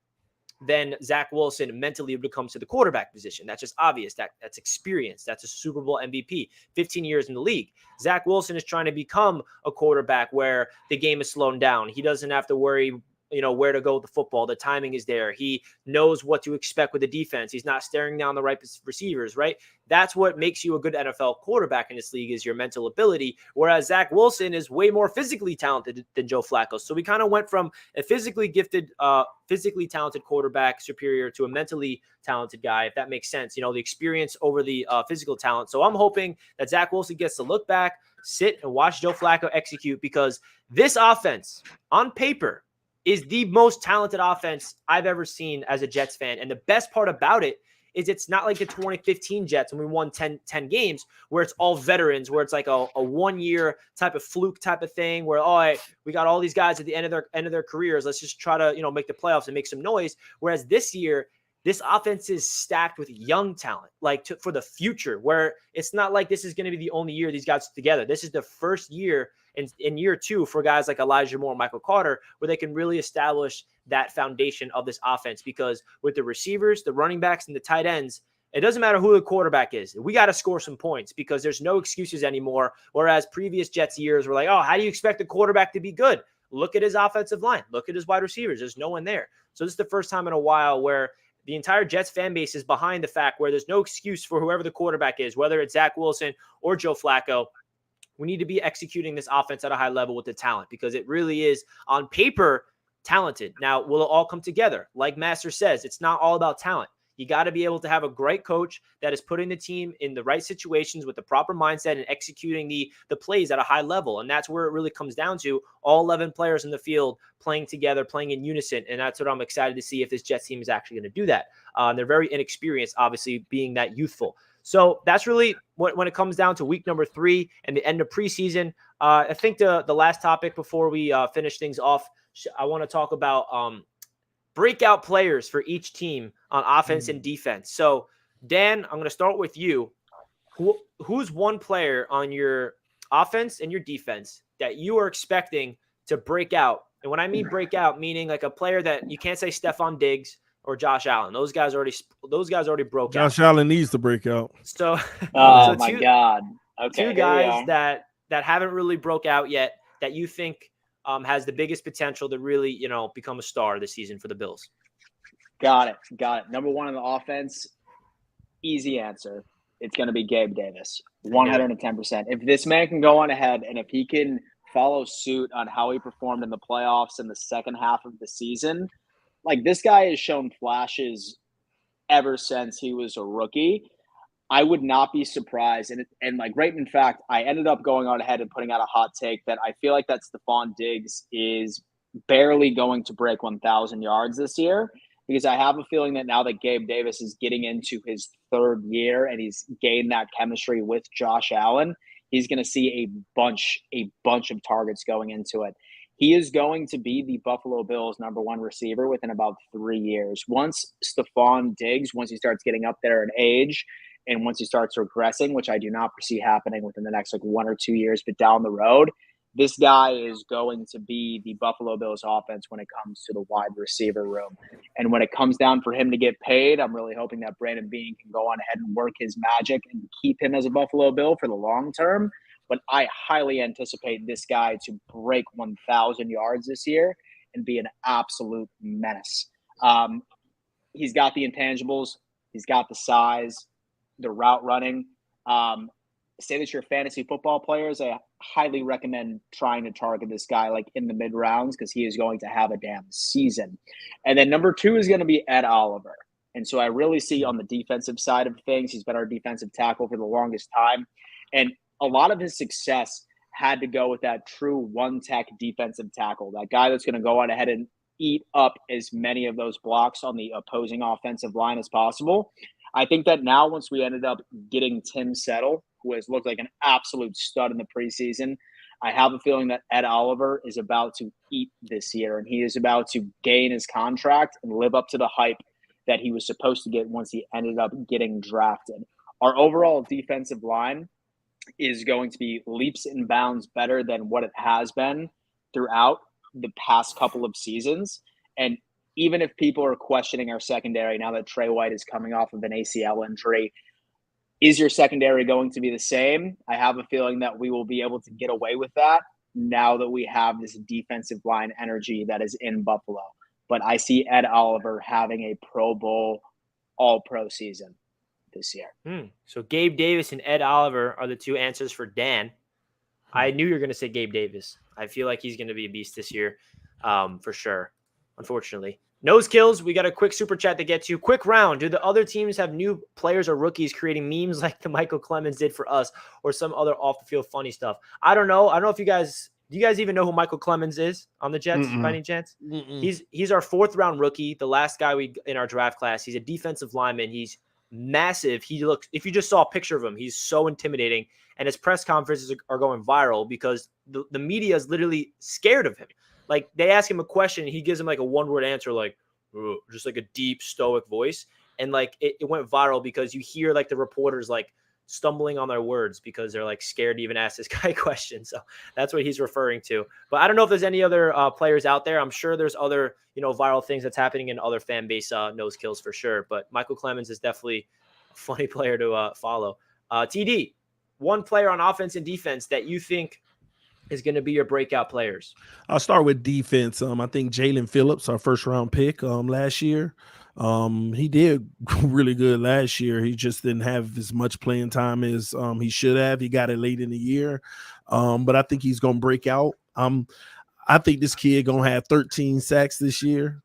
than Zach Wilson mentally when it comes to the quarterback position. That's just obvious. That's experience. That's a Super Bowl MVP, 15 years in the league. Zach Wilson is trying to become a quarterback where the game is slowing down. He doesn't have to worry where to go with the football. The timing is there. He knows what to expect with the defense. He's not staring down the right receivers, right? That's what makes you a good NFL quarterback in this league, is your mental ability. Whereas Zach Wilson is way more physically talented than Joe Flacco. So we kind of went from a physically gifted, physically talented quarterback superior to a mentally talented guy, if that makes sense. The experience over the physical talent. So I'm hoping that Zach Wilson gets to look back, sit and watch Joe Flacco execute, because this offense on paper is the most talented offense I've ever seen as a Jets fan. And the best part about it is it's not like the 2015 Jets when we won 10 games, where it's all veterans, where it's like a 1-year type of fluke type of thing, where, we got all these guys at the end of their careers. Let's just try to, make the playoffs and make some noise. Whereas this year, this offense is stacked with young talent, for the future, where it's not like this is going to be the only year these guys together. This is the first year in year 2 for guys like Elijah Moore, Michael Carter, where they can really establish that foundation of this offense. Because with the receivers, the running backs, and the tight ends, it doesn't matter who the quarterback is. We got to score some points, because there's no excuses anymore. Whereas previous Jets years were like, how do you expect the quarterback to be good? Look at his offensive line. Look at his wide receivers. There's no one there. So this is the first time in a while where the entire Jets fan base is behind the fact where there's no excuse for whoever the quarterback is, whether it's Zach Wilson or Joe Flacco. We need to be executing this offense at a high level with the talent, because it really is, on paper, talented. Now, will it all come together? Like Master says, it's not all about talent. You got to be able to have a great coach that is putting the team in the right situations with the proper mindset and executing the plays at a high level. And that's where it really comes down to, all 11 players in the field playing together, playing in unison. And that's what I'm excited to see, if this Jets team is actually going to do that. They're very inexperienced, obviously, being that youthful. So that's really when it comes down to week number 3 and the end of preseason. I think the last topic before we finish things off, I want to talk about breakout players for each team on offense and defense. So, Dan, I'm going to start with you. Who's one player on your offense and your defense that you are expecting to break out? And when I mean break out, meaning like a player that you can't say Stephon Diggs or Josh Allen. Those guys already broke out. Josh Allen needs to break out. So, my God. Okay. 2 guys that haven't really broke out yet, that you think has the biggest potential to really, become a star this season for the Bills. Got it. Number 1 on the offense, easy answer. It's going to be Gabe Davis, 110%. If this man can go on ahead, and if he can follow suit on how he performed in the playoffs in the second half of the season, like, this guy has shown flashes ever since he was a rookie. I would not be surprised. And like, right, in fact, I ended up going on ahead and putting out a hot take that I feel like that Stephon Diggs is barely going to break 1,000 yards this year, because I have a feeling that now that Gabe Davis is getting into his 3rd year and he's gained that chemistry with Josh Allen, he's going to see a bunch of targets going into it. he is going to be the Buffalo Bills' #1 receiver within about 3 years. Once Stephon Diggs, once he starts getting up there in age, and once he starts regressing, which I do not foresee happening within the next 1 or 2 years, but down the road, this guy is going to be the Buffalo Bills offense when it comes to the wide receiver room. And when it comes down for him to get paid, I'm really hoping that Brandon Beane can go on ahead and work his magic and keep him as a Buffalo Bill for the long term. But I highly anticipate this guy to break 1,000 yards this year and be an absolute menace. He's got the intangibles. He's got the size, the route running. Say that you're fantasy football players, I highly recommend trying to target this guy like in the mid rounds because he is going to have a damn season. And then number 2 is going to be Ed Oliver. And so I really see on the defensive side of things, he's been our defensive tackle for the longest time. And a lot of his success had to go with that true one-tech defensive tackle, that guy that's going to go on ahead and eat up as many of those blocks on the opposing offensive line as possible. I think that now once we ended up getting Tim Settle, who has looked like an absolute stud in the preseason, I have a feeling that Ed Oliver is about to eat this year, and he is about to gain his contract and live up to the hype that he was supposed to get once he ended up getting drafted. Our overall defensive line is going to be leaps and bounds better than what it has been throughout the past couple of seasons. And even if people are questioning our secondary now that Trey White is coming off of an ACL injury, is your secondary going to be the same? I have a feeling that we will be able to get away with that now that we have this defensive line energy that is in Buffalo. But I see Ed Oliver having a Pro Bowl, All-Pro season this year. So Gabe Davis and Ed Oliver are the 2 answers for Dan. I knew you were going to say Gabe Davis. I feel like he's going to be a beast this year, for sure, unfortunately. Nose kills, we got a quick super chat to get to. Quick round. Do the other teams have new players or rookies creating memes like the Michael Clemens did for us or some other off-the-field funny stuff? I don't know. I don't know if you guys – do you guys even know who Michael Clemens is on the Jets by any chance? He's our 4th-round rookie, the last guy we in our draft class. He's a defensive lineman. He's massive. He looks – if you just saw a picture of him, he's so intimidating. And his press conferences are going viral because the media is literally scared of him. Like, they ask him a question, and he gives them, like, a one-word answer, like, just, like, a deep, stoic voice. And, like, it went viral because you hear, like, the reporters, like, stumbling on their words because they're, like, scared to even ask this guy questions. So that's what he's referring to. But I don't know if there's any other players out there. I'm sure there's other, viral things that's happening in other fan base nose kills for sure. But Michael Clemens is definitely a funny player to follow. TD, one player on offense and defense that you think is going to be your breakout players? I'll start with defense. I think Jalen Phillips, our 1st-round pick last year. He did really good last year. He just didn't have as much playing time as he should have. He got it late in the year. But I think he's going to break out. I think this kid going to have 13 sacks this year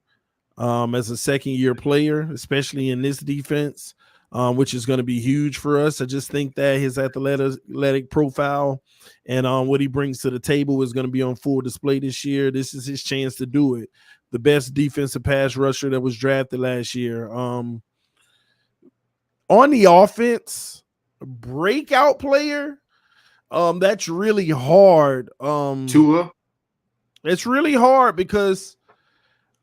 as a second-year player, especially in this defense, which is going to be huge for us. I just think that his athletic profile and what he brings to the table is going to be on full display this year. This is his chance to do it. The best defensive pass rusher that was drafted last year. On the offense, breakout player, that's really hard. Tua? It's really hard because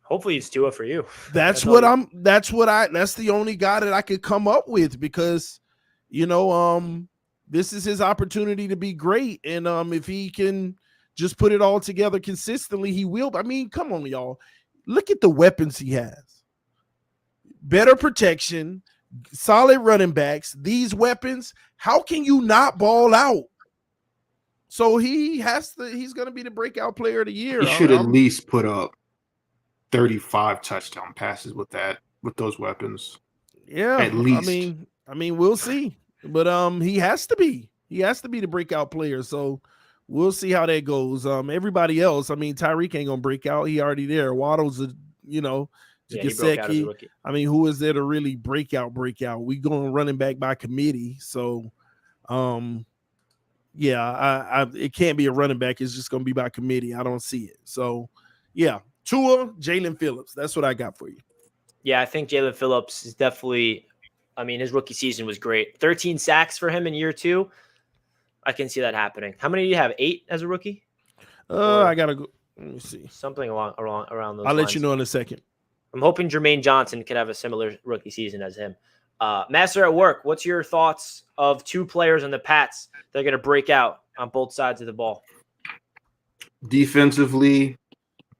hopefully it's Tua for you. That's the only guy that I could come up with because, this is his opportunity to be great. And if he can just put it all together consistently, he will. I mean, come on, y'all. Look at the weapons he has. Better protection, solid running backs, these weapons. How can you not ball out? So he's going to be the breakout player of the year. He should at least put up 35 touchdown passes with those weapons. Yeah. At least. I mean, we'll see. But he has to be. He has to be the breakout player. So we'll see how that goes. Everybody else, Tyreek ain't gonna break out. He already there. Waddle's Gesicki. Who is there to really break out? We going running back by committee. So it can't be a running back. It's just gonna be by committee. I don't see it. So yeah, Tua, Jalen Phillips. That's what I got for you. Yeah, I think Jalen Phillips is definitely. His rookie season was great. 13 sacks for him in year 2. I can see that happening. How many do you have? 8 as a rookie? I gotta go. Let me see. Something around those I'll lines. let you know in a second. I'm hoping Jermaine Johnson could have a similar rookie season as him. Master at Work, what's your thoughts of two players on the Pats that are going to break out on both sides of the ball? Defensively,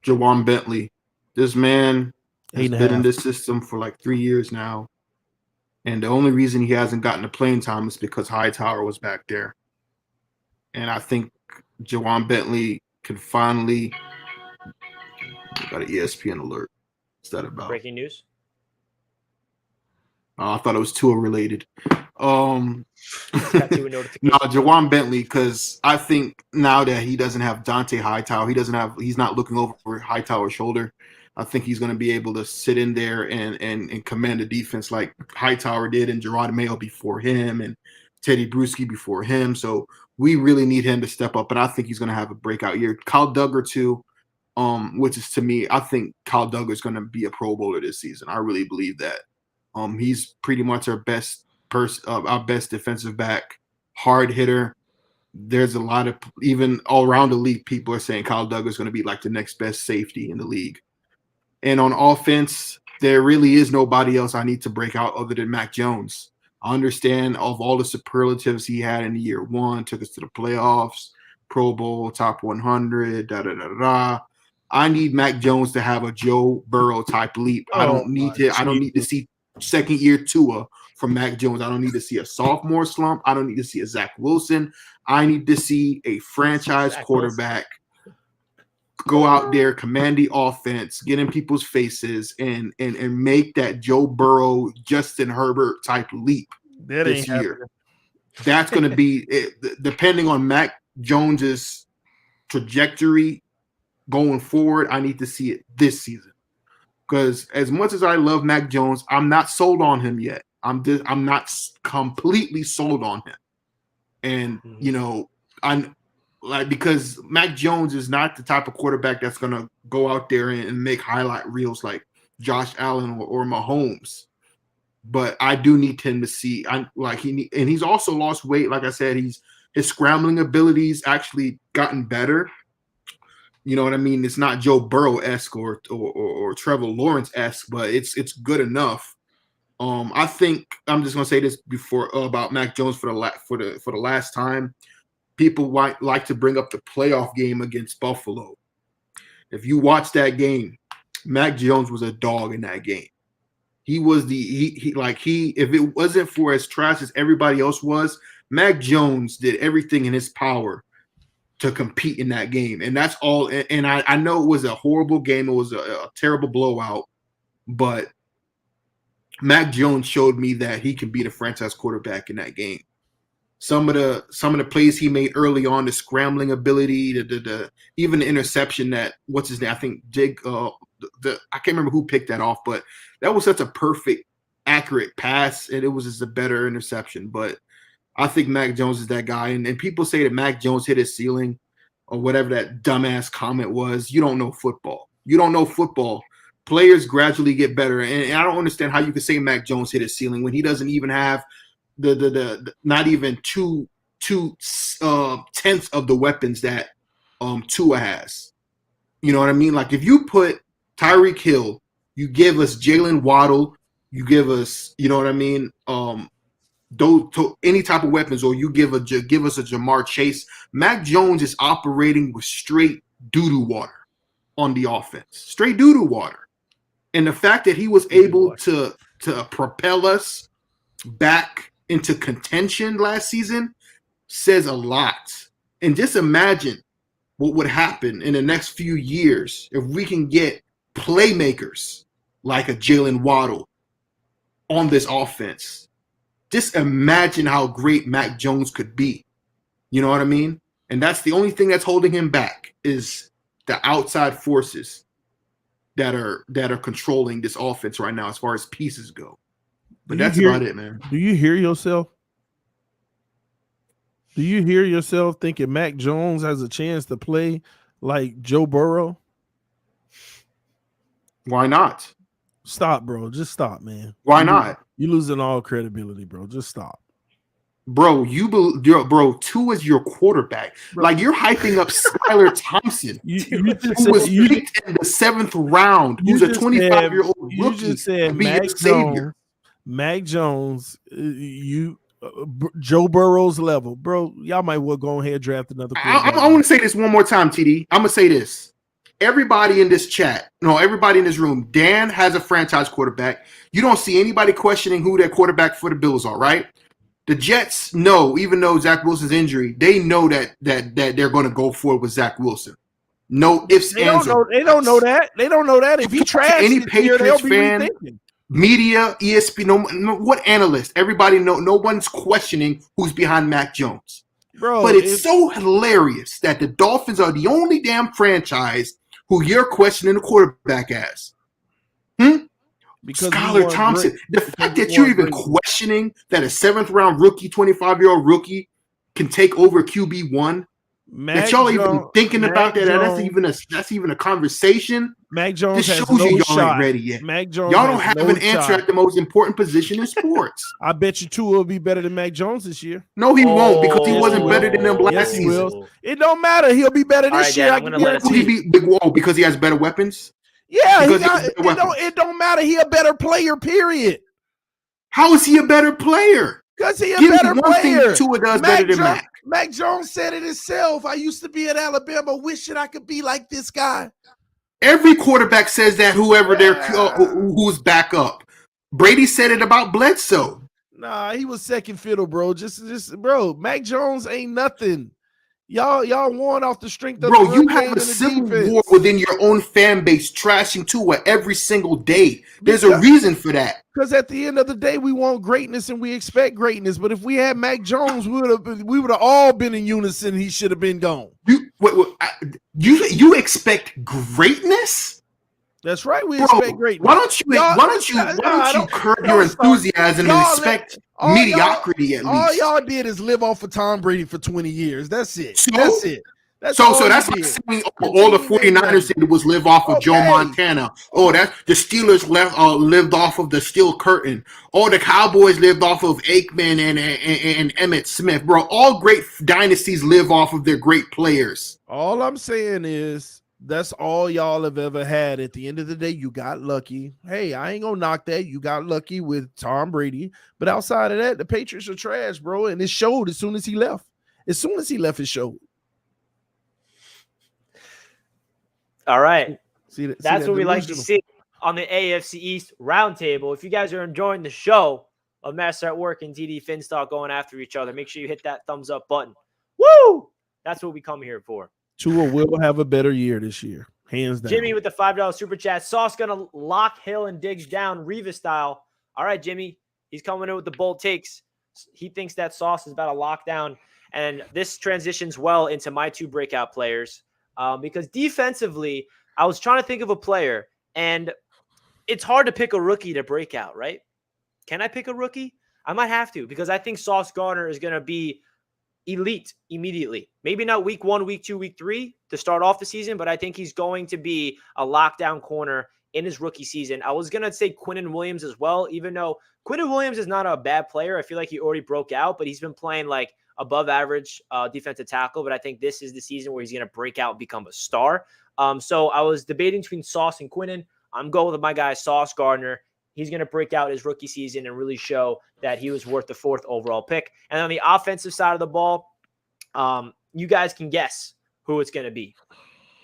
Jawan Bentley. This man has been in this system for like 3 years now. And the only reason he hasn't gotten the playing time is because Hightower was back there. And I think Jawan Bentley can finally got an ESPN alert. What's that about? Breaking news? I thought it was Tua related. No, Jawan Bentley, because I think now that he doesn't have Dante Hightower, he's not looking over Hightower's shoulder. I think he's going to be able to sit in there and command the defense like Hightower did, and Gerard Mayo before him, and Teddy Bruschi before him. So we really need him to step up, and I think he's going to have a breakout year. Kyle Duggar too, which is, to me, I think Kyle Duggar is going to be a Pro Bowler this season. I really believe that. He's pretty much our best defensive back, hard hitter. There's a lot of, even all around the league, people are saying Kyle Duggar is going to be like the next best safety in the league. And on offense, there really is nobody else I need to break out other than Mac Jones. I understand of all the superlatives he had in year one, took us to the playoffs, Pro Bowl, top 100, da-da-da-da. I need Mac Jones to have a Joe Burrow type leap. I don't need to see second year Tua from Mac Jones. I don't need to see a sophomore slump. I don't need to see a Zach Wilson. I need to see a franchise quarterback go out there, command the offense, get in people's faces, and make that Joe Burrow, Justin Herbert type leap this year. That's going to be it, depending on Mac Jones's trajectory going forward. I need to see it this season, because as much as I love Mac Jones, I'm not sold on him yet. I'm not completely sold on him, and because Mac Jones is not the type of quarterback that's going to go out there and make highlight reels like Josh Allen or Mahomes. But I do need him to see. And he's also lost weight. Like I said, his scrambling abilities actually gotten better. You know what I mean? It's not Joe Burrow-esque or Trevor Lawrence-esque, but it's good enough. I think I'm just gonna say this before about Mac Jones for the last time. People like to bring up the playoff game against Buffalo. If you watch that game, Mac Jones was a dog in that game. He was if it wasn't for as trash as everybody else was, Mac Jones did everything in his power to compete in that game. And that's all. And I know it was a horrible game. It was a terrible blowout, but Mac Jones showed me that he can be the franchise quarterback in that game. Some of the plays he made early on, the scrambling ability, even the interception that what's his name? I think Jake. I can't remember who picked that off, but that was such a perfect, accurate pass, and it was just a better interception. But I think Mac Jones is that guy, and people say that Mac Jones hit his ceiling or whatever that dumbass comment was. You don't know football. You don't know football. Players gradually get better, and I don't understand how you could say Mac Jones hit his ceiling when he doesn't even have the not even two tenths of the weapons that Tua has. You know what I mean? Like if you put Tyreek Hill, you give us Jalen Waddle, you give us, you know what I mean, any type of weapons, or you give us a Jamar Chase. Mac Jones is operating with straight doo-doo water on the offense, straight doo-doo water. And the fact that he was able to propel us back into contention last season says a lot. And just imagine what would happen in the next few years if we can get playmakers like a Jalen Waddle on this offense. Just imagine how great Mac Jones could be. You know what I mean? And that's the only thing that's holding him back is the outside forces that are controlling this offense right now as far as pieces go. But that's about it, man. Do you hear yourself? Do you hear yourself thinking Mac Jones has a chance to play like Joe Burrow? Why not? Stop, bro. Just stop, man. Why not? You're losing all credibility, bro. Just stop. Bro, Tua is your quarterback. Bro. Like, you're hyping up Skylar Thompson, who was picked in the 7th round, who's a 25-year-old rookie. You just said Mac Jones, Joe Burrow's level. Bro, y'all might well go ahead and draft another quarterback. I want to say this one more time, TD. I'm going to say this. Everybody in this chat, everybody in this room, Dan has a franchise quarterback. You don't see anybody questioning who their quarterback for the Bills are, right? The Jets know, even though Zach Wilson's injury, they know that they're going to go forward with Zach Wilson. No ifs, ands, or buts. They don't know that. They don't know that. If he trashed any Patriots fan, rethinking. Media, ESPN, no, what analyst, everybody know. No one's questioning who's behind Mac Jones. Bro, but it's so hilarious that the Dolphins are the only damn franchise who you're questioning the quarterback as. Because Skylar Thompson. The fact that you're even questioning that a 7th round rookie, 25-year-old rookie, can take over QB1. That y'all even thinking about that. That's even a conversation. Mac Jones this has shows no y'all shot. ain't ready yet. Mac Jones y'all don't have an answer at the most important position in sports. I bet you Tua will be better than Mac Jones this year. No, he won't, because he wasn't better than them last season. It don't matter. He'll be better this year. Because he has better weapons. Yeah, it don't matter. He a better player, period. How is he a better player? Because he a better player. Tua does better than Mac. Mac Jones said it himself. I used to be at Alabama wishing I could be like this guy. Every quarterback says that, who's back up. Brady said it about Bledsoe. Nah, he was second fiddle, bro. Bro, Mac Jones ain't nothing. Y'all won off the strength of the you have a civil war within your own fan base trashing Tua every single day. There's a reason for that. Because at the end of the day, we want greatness and we expect greatness. But if we had Mac Jones, we would have all been in unison. He should have been gone. You expect greatness? That's right. We expect greatness. Why don't you curb your enthusiasm and expect mediocrity at least? All y'all did is live off of Tom Brady for 20 years. That's it. So? That's it. That's like saying all the 49ers did was live off of Joe Montana. The Steelers lived off of the Steel Curtain. The Cowboys lived off of Aikman and Emmitt Smith. Bro, all great dynasties live off of their great players. All I'm saying is that's all y'all have ever had. At the end of the day, you got lucky. Hey, I ain't gonna knock that. You got lucky with Tom Brady. But outside of that, the Patriots are trash, bro. And it showed as soon as he left. As soon as he left, it showed. All right. That's what we like to see on the AFC East Roundtable. If you guys are enjoying the show of Master at Work and TD Finstock going after each other, make sure you hit that thumbs up button. Woo! That's what we come here for. Tua will have a better year this year. Hands down. Jimmy with the $5 super chat. Sauce going to lock Hill and Diggs down Reva style. All right, Jimmy. He's coming in with the bold takes. He thinks that Sauce is about to lock down. And this transitions well into my two breakout players. Because defensively, I was trying to think of a player, and it's hard to pick a rookie to break out, right? Can I pick a rookie? I might have to, because I think Sauce Gardner is going to be elite immediately. Maybe not week 1, week 2, week 3 to start off the season, but I think he's going to be a lockdown corner in his rookie season. I was going to say Quinnen Williams as well, even though Quinnen Williams is not a bad player. I feel like he already broke out, but he's been playing like above average defensive tackle, but I think this is the season where he's going to break out and become a star. So I was debating between Sauce and Quinnen. I'm going with my guy, Sauce Gardner. He's going to break out his rookie season and really show that he was worth the 4th overall pick. And on the offensive side of the ball, you guys can guess who it's going to be.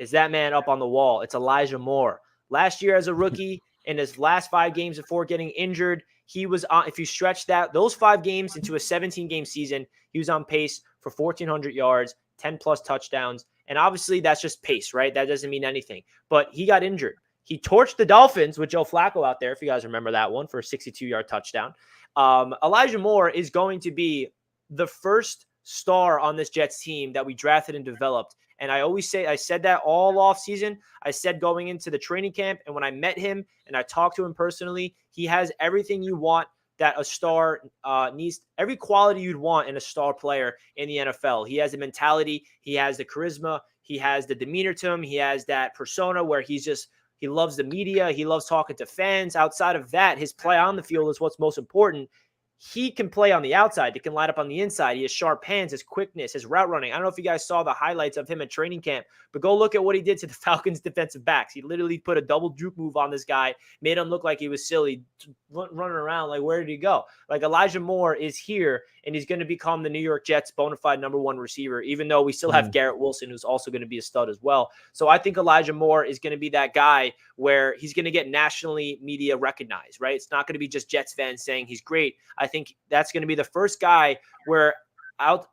Is that man up on the wall? It's Elijah Moore. Last year as a rookie, in his last 5 games before getting injured, he was on, if you stretch those 5 games into a 17-game season, he was on pace for 1,400 yards, 10-plus touchdowns. And obviously, that's just pace, right? That doesn't mean anything. But he got injured. He torched the Dolphins with Joe Flacco out there, if you guys remember that one, for a 62-yard touchdown. Elijah Moore is going to be the first star on this Jets team that we drafted and developed. And I always say, I said that all off season. I said going into the training camp, and when I met him and I talked to him personally, he has everything you want that a star needs, every quality you'd want in a star player in the NFL. He has the mentality, he has the charisma, he has the demeanor to him, he has that persona where he loves the media, he loves talking to fans. Outside of that, his play on the field is what's most important. he can play on the outside. He can line up on the inside. He has sharp hands, his quickness, his route running. I don't know if you guys saw the highlights of him at training camp, but go look at what he did to the Falcons defensive backs. He literally put a double juke move on this guy, made him look like he was silly, running around like, where did he go? Like, Elijah Moore is here, and he's going to become the New York Jets' bona fide number one receiver, even though we still have Garrett Wilson, who's also going to be a stud as well. So I think Elijah Moore is going to be that guy where he's going to get nationally media recognized, right? It's not going to be just Jets fans saying he's great. I think that's going to be the first guy where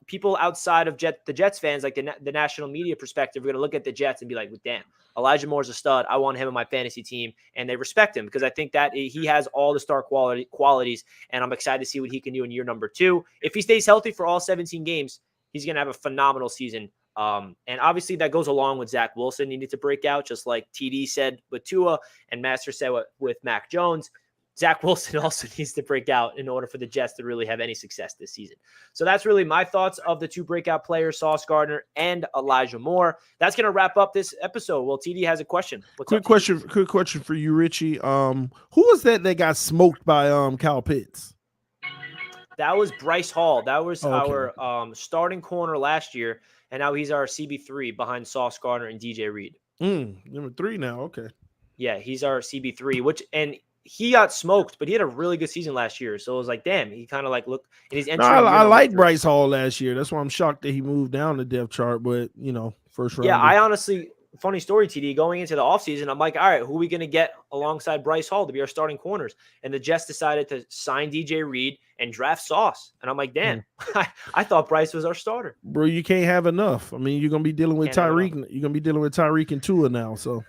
people outside of the Jets fans, like the national media perspective, are going to look at the Jets and be like, well, damn, Elijah Moore's a stud. I want him on my fantasy team. And they respect him because I think that he has all the star qualities, and I'm excited to see what he can do in year number 2. If he stays healthy for all 17 games, he's going to have a phenomenal season. And obviously that goes along with Zach Wilson. He needs to break out, just like TD said with Tua and Master said with Mac Jones. Zach Wilson also needs to break out in order for the Jets to really have any success this season. So that's really my thoughts of the 2 breakout players, Sauce Gardner and Elijah Moore. That's going to wrap up this episode. Well, TD has a question. Quick question for you, Richie. Who was that got smoked by Kyle Pitts? That was Bryce Hall. That was our starting corner last year, and now he's our CB3 behind Sauce Gardner and DJ Reed. Number 3 now. Okay. Yeah, he's our CB3, and he got smoked, but he had a really good season last year. So it was like, damn, he kind of like looked and he's entering. I like Bryce Hall last year. That's why I'm shocked that he moved down the depth chart, but first round. Yeah, I honestly, funny story, TD, going into the offseason, I'm like, all right, who are we going to get alongside Bryce Hall to be our starting corners? And the Jets decided to sign DJ Reed and draft Sauce. And I'm like, damn, I thought Bryce was our starter. Bro, you can't have enough. I mean, you're going to be dealing with Tyreek. You're going to be dealing with Tyreek and Tua now, so.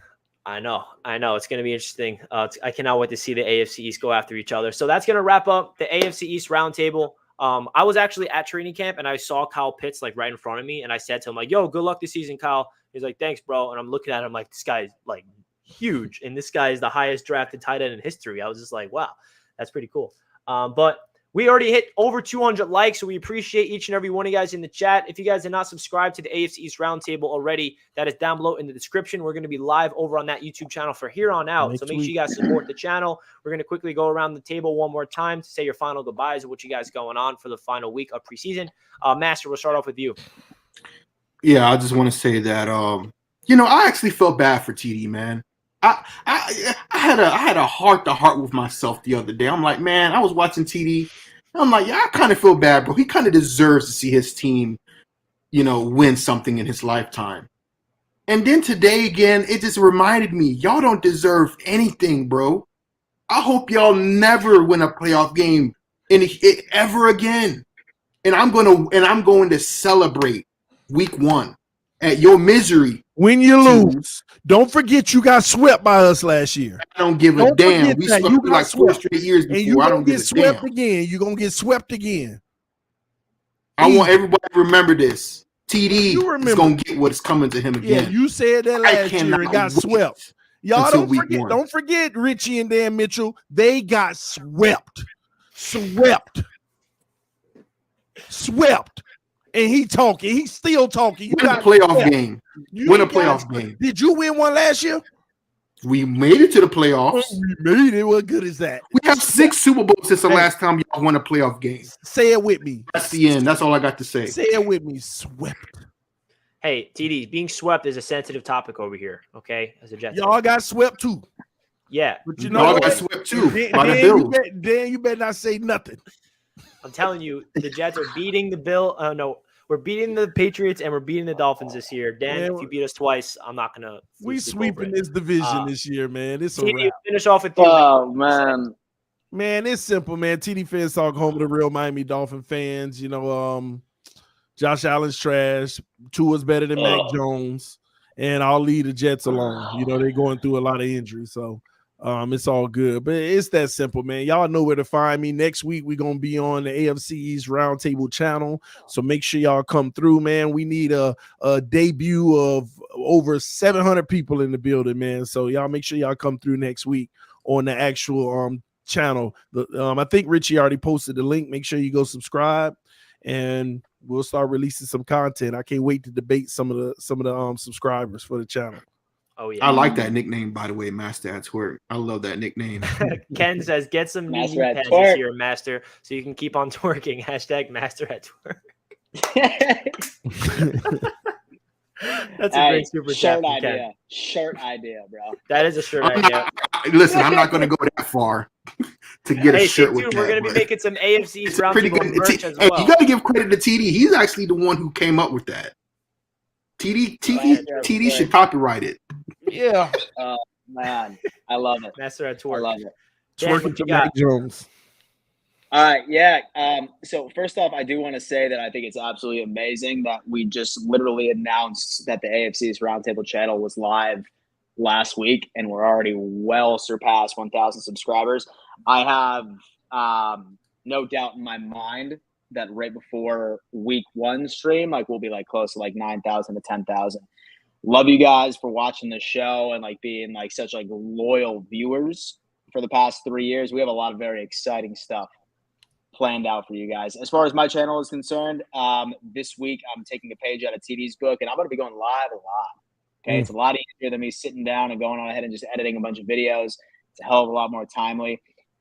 I know. It's going to be interesting. I cannot wait to see the AFC East go after each other. So that's going to wrap up the AFC East Roundtable. I was actually at training camp, and I saw Kyle Pitts like right in front of me, and I said to him, like, yo, good luck this season, Kyle. He's like, thanks, bro. And I'm looking at him like, this guy's like huge, and this guy is the highest drafted tight end in history. I was just like, wow, that's pretty cool. But we already hit over 200 likes, so we appreciate each and every one of you guys in the chat. If you guys are not subscribed to the AFC East Roundtable already, that is down below in the description. We're going to be live over on that YouTube channel for here on out, so make sure you guys support the channel. We're going to quickly go around the table one more time to say your final goodbyes and what you guys going on for the final week of preseason. Master, we'll start off with you. Yeah, I just want to say that, I actually felt bad for TD, man. I had a heart-to-heart with myself the other day. I'm like, man, I was watching TD. I'm like, yeah, I kind of feel bad, bro. He kind of deserves to see his team, win something in his lifetime. And then today again, it just reminded me, y'all don't deserve anything, bro. I hope y'all never win a playoff game ever again. And I'm going to celebrate week 1 at your misery. When you lose, don't forget you got swept by us last year. I don't give a damn. We swept you like 4 straight years before. And you're I don't get swept again. You're gonna get swept again. I want everybody to remember this. TD is gonna get what's coming to him again. Yeah, you said that last year and got swept. Y'all don't forget Richie and Dan Mitchell. They got swept. And he talking. He's still talking. You got a playoff game. Win a playoff game. Did you win one last year? We made it to the playoffs. We made it. What good is that? We have 6 Super Bowls since the last time y'all won a playoff game. Say it with me. That's the end. That's all I got to say. Say it with me. Swept. Hey, TD, being swept is a sensitive topic over here, okay? As a Jets. Y'all got swept too. Yeah. But y'all got swept too by the Bills. Dan, you better not say nothing. I'm telling you, the Jets are beating the we're beating the Patriots and we're beating the Dolphins this year. Dan, if you beat us twice, I'm not gonna. We sweeping this division this year, man. It's a wrap. Finish off with you. Oh man, it's simple, man. TD Fans Talk, home of the real Miami Dolphin fans. Josh Allen's trash. Tua's better than Mac Jones, and I'll leave the Jets alone. They're going through a lot of injuries, so. It's all good, but it's that simple, man. Y'all know where to find me. Next week, we're going to be on the AFC East Roundtable channel, so make sure y'all come through, man. We need a debut of over 700 people in the building, man, so y'all make sure y'all come through next week on the actual channel. I think Richie already posted the link. Make sure you go subscribe, and we'll start releasing some content. I can't wait to debate some of the subscribers for the channel. Oh yeah. I like that nickname, by the way, Master at Twerk. I love that nickname. Ken says, get some new Master at pads Twerk. this year, Master, so you can keep on twerking. # Master at Twerk. That's a great super chat. Shirt idea. Shirt idea, bro. That is a shirt idea. Listen, I'm not going to go that far to get a shirt with dude, that. we're going to be making some AFC East pretty Roundtable good. merch as Hey, well. you got to give credit to TD. He's actually the one who came up with that. TD should copyright it. Yeah. Oh, man. I love it. Master at I Twerk. love it. Dan, Twerking what to you got? Mac Jones. All right, yeah. So first off, I do want to say that I think it's absolutely amazing that we just literally announced that the AFC East Roundtable channel was live last week, and we're already well surpassed 1,000 subscribers. I have no doubt in my mind that right before week 1 stream, like we'll be like close to like 9,000 to 10,000. Love you guys for watching the show and like being like such like loyal viewers for the past 3 years. We have a lot of very exciting stuff planned out for you guys. As far as my channel is concerned, this week I'm taking a page out of TD's book, and I'm going to be going live a lot. Okay, It's a lot easier than me sitting down and going on ahead and just editing a bunch of videos. It's a hell of a lot more timely.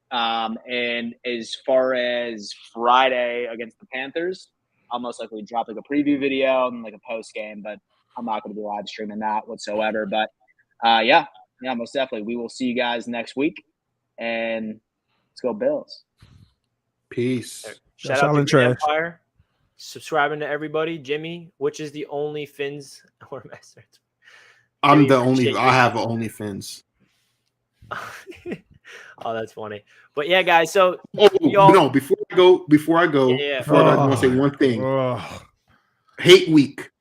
And as far as Friday against the Panthers, I'll most likely drop like a preview video and like a post game, but I'm not going to be live streaming that whatsoever. But yeah, most definitely. We will see you guys next week, and let's go Bills. Peace. Shout out to Green Empire. Subscribing to everybody. Jimmy, which is the only Fins or Master? I'm the only. I have OnlyFins. Oh, that's funny. But yeah, guys. So no, before I go, I want to say one thing. Hate week.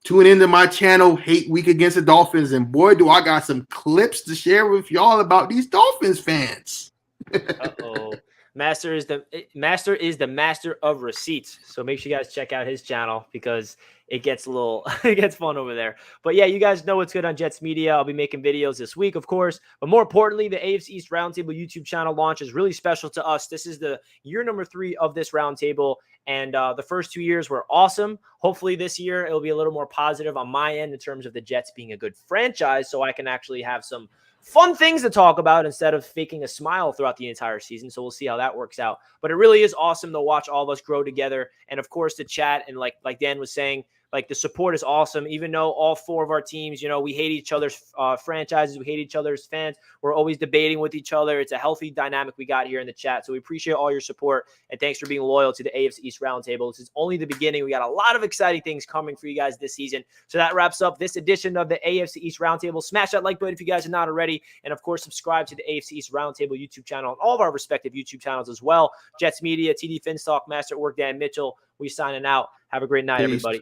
Tune into my channel, Hate Week Against the Dolphins, and boy, do I got some clips to share with y'all about these Dolphins fans. Uh-oh. Master is the master of receipts. So make sure you guys check out his channel because it gets it gets fun over there. But yeah, you guys know what's good on Jets Media. I'll be making videos this week, of course. But more importantly, the AFC East Roundtable YouTube channel launch is really special to us. This is the year number 3 of this roundtable. And the first 2 years were awesome. Hopefully this year it'll be a little more positive on my end in terms of the Jets being a good franchise, so I can actually have some fun things to talk about instead of faking a smile throughout the entire season. So we'll see how that works out. But it really is awesome to watch all of us grow together. And of course, the chat and like Dan was saying, like the support is awesome. Even though all 4 of our teams, we hate each other's franchises, we hate each other's fans. We're always debating with each other. It's a healthy dynamic we got here in the chat. So we appreciate all your support and thanks for being loyal to the AFC East Roundtable. This is only the beginning. We got a lot of exciting things coming for you guys this season. So that wraps up this edition of the AFC East Roundtable. Smash that like button if you guys are not already, and of course subscribe to the AFC East Roundtable YouTube channel and all of our respective YouTube channels as well. Jets Media, TD Finstock, Master at Work, Dan Mitchell. We signing out. Have a great night, everybody.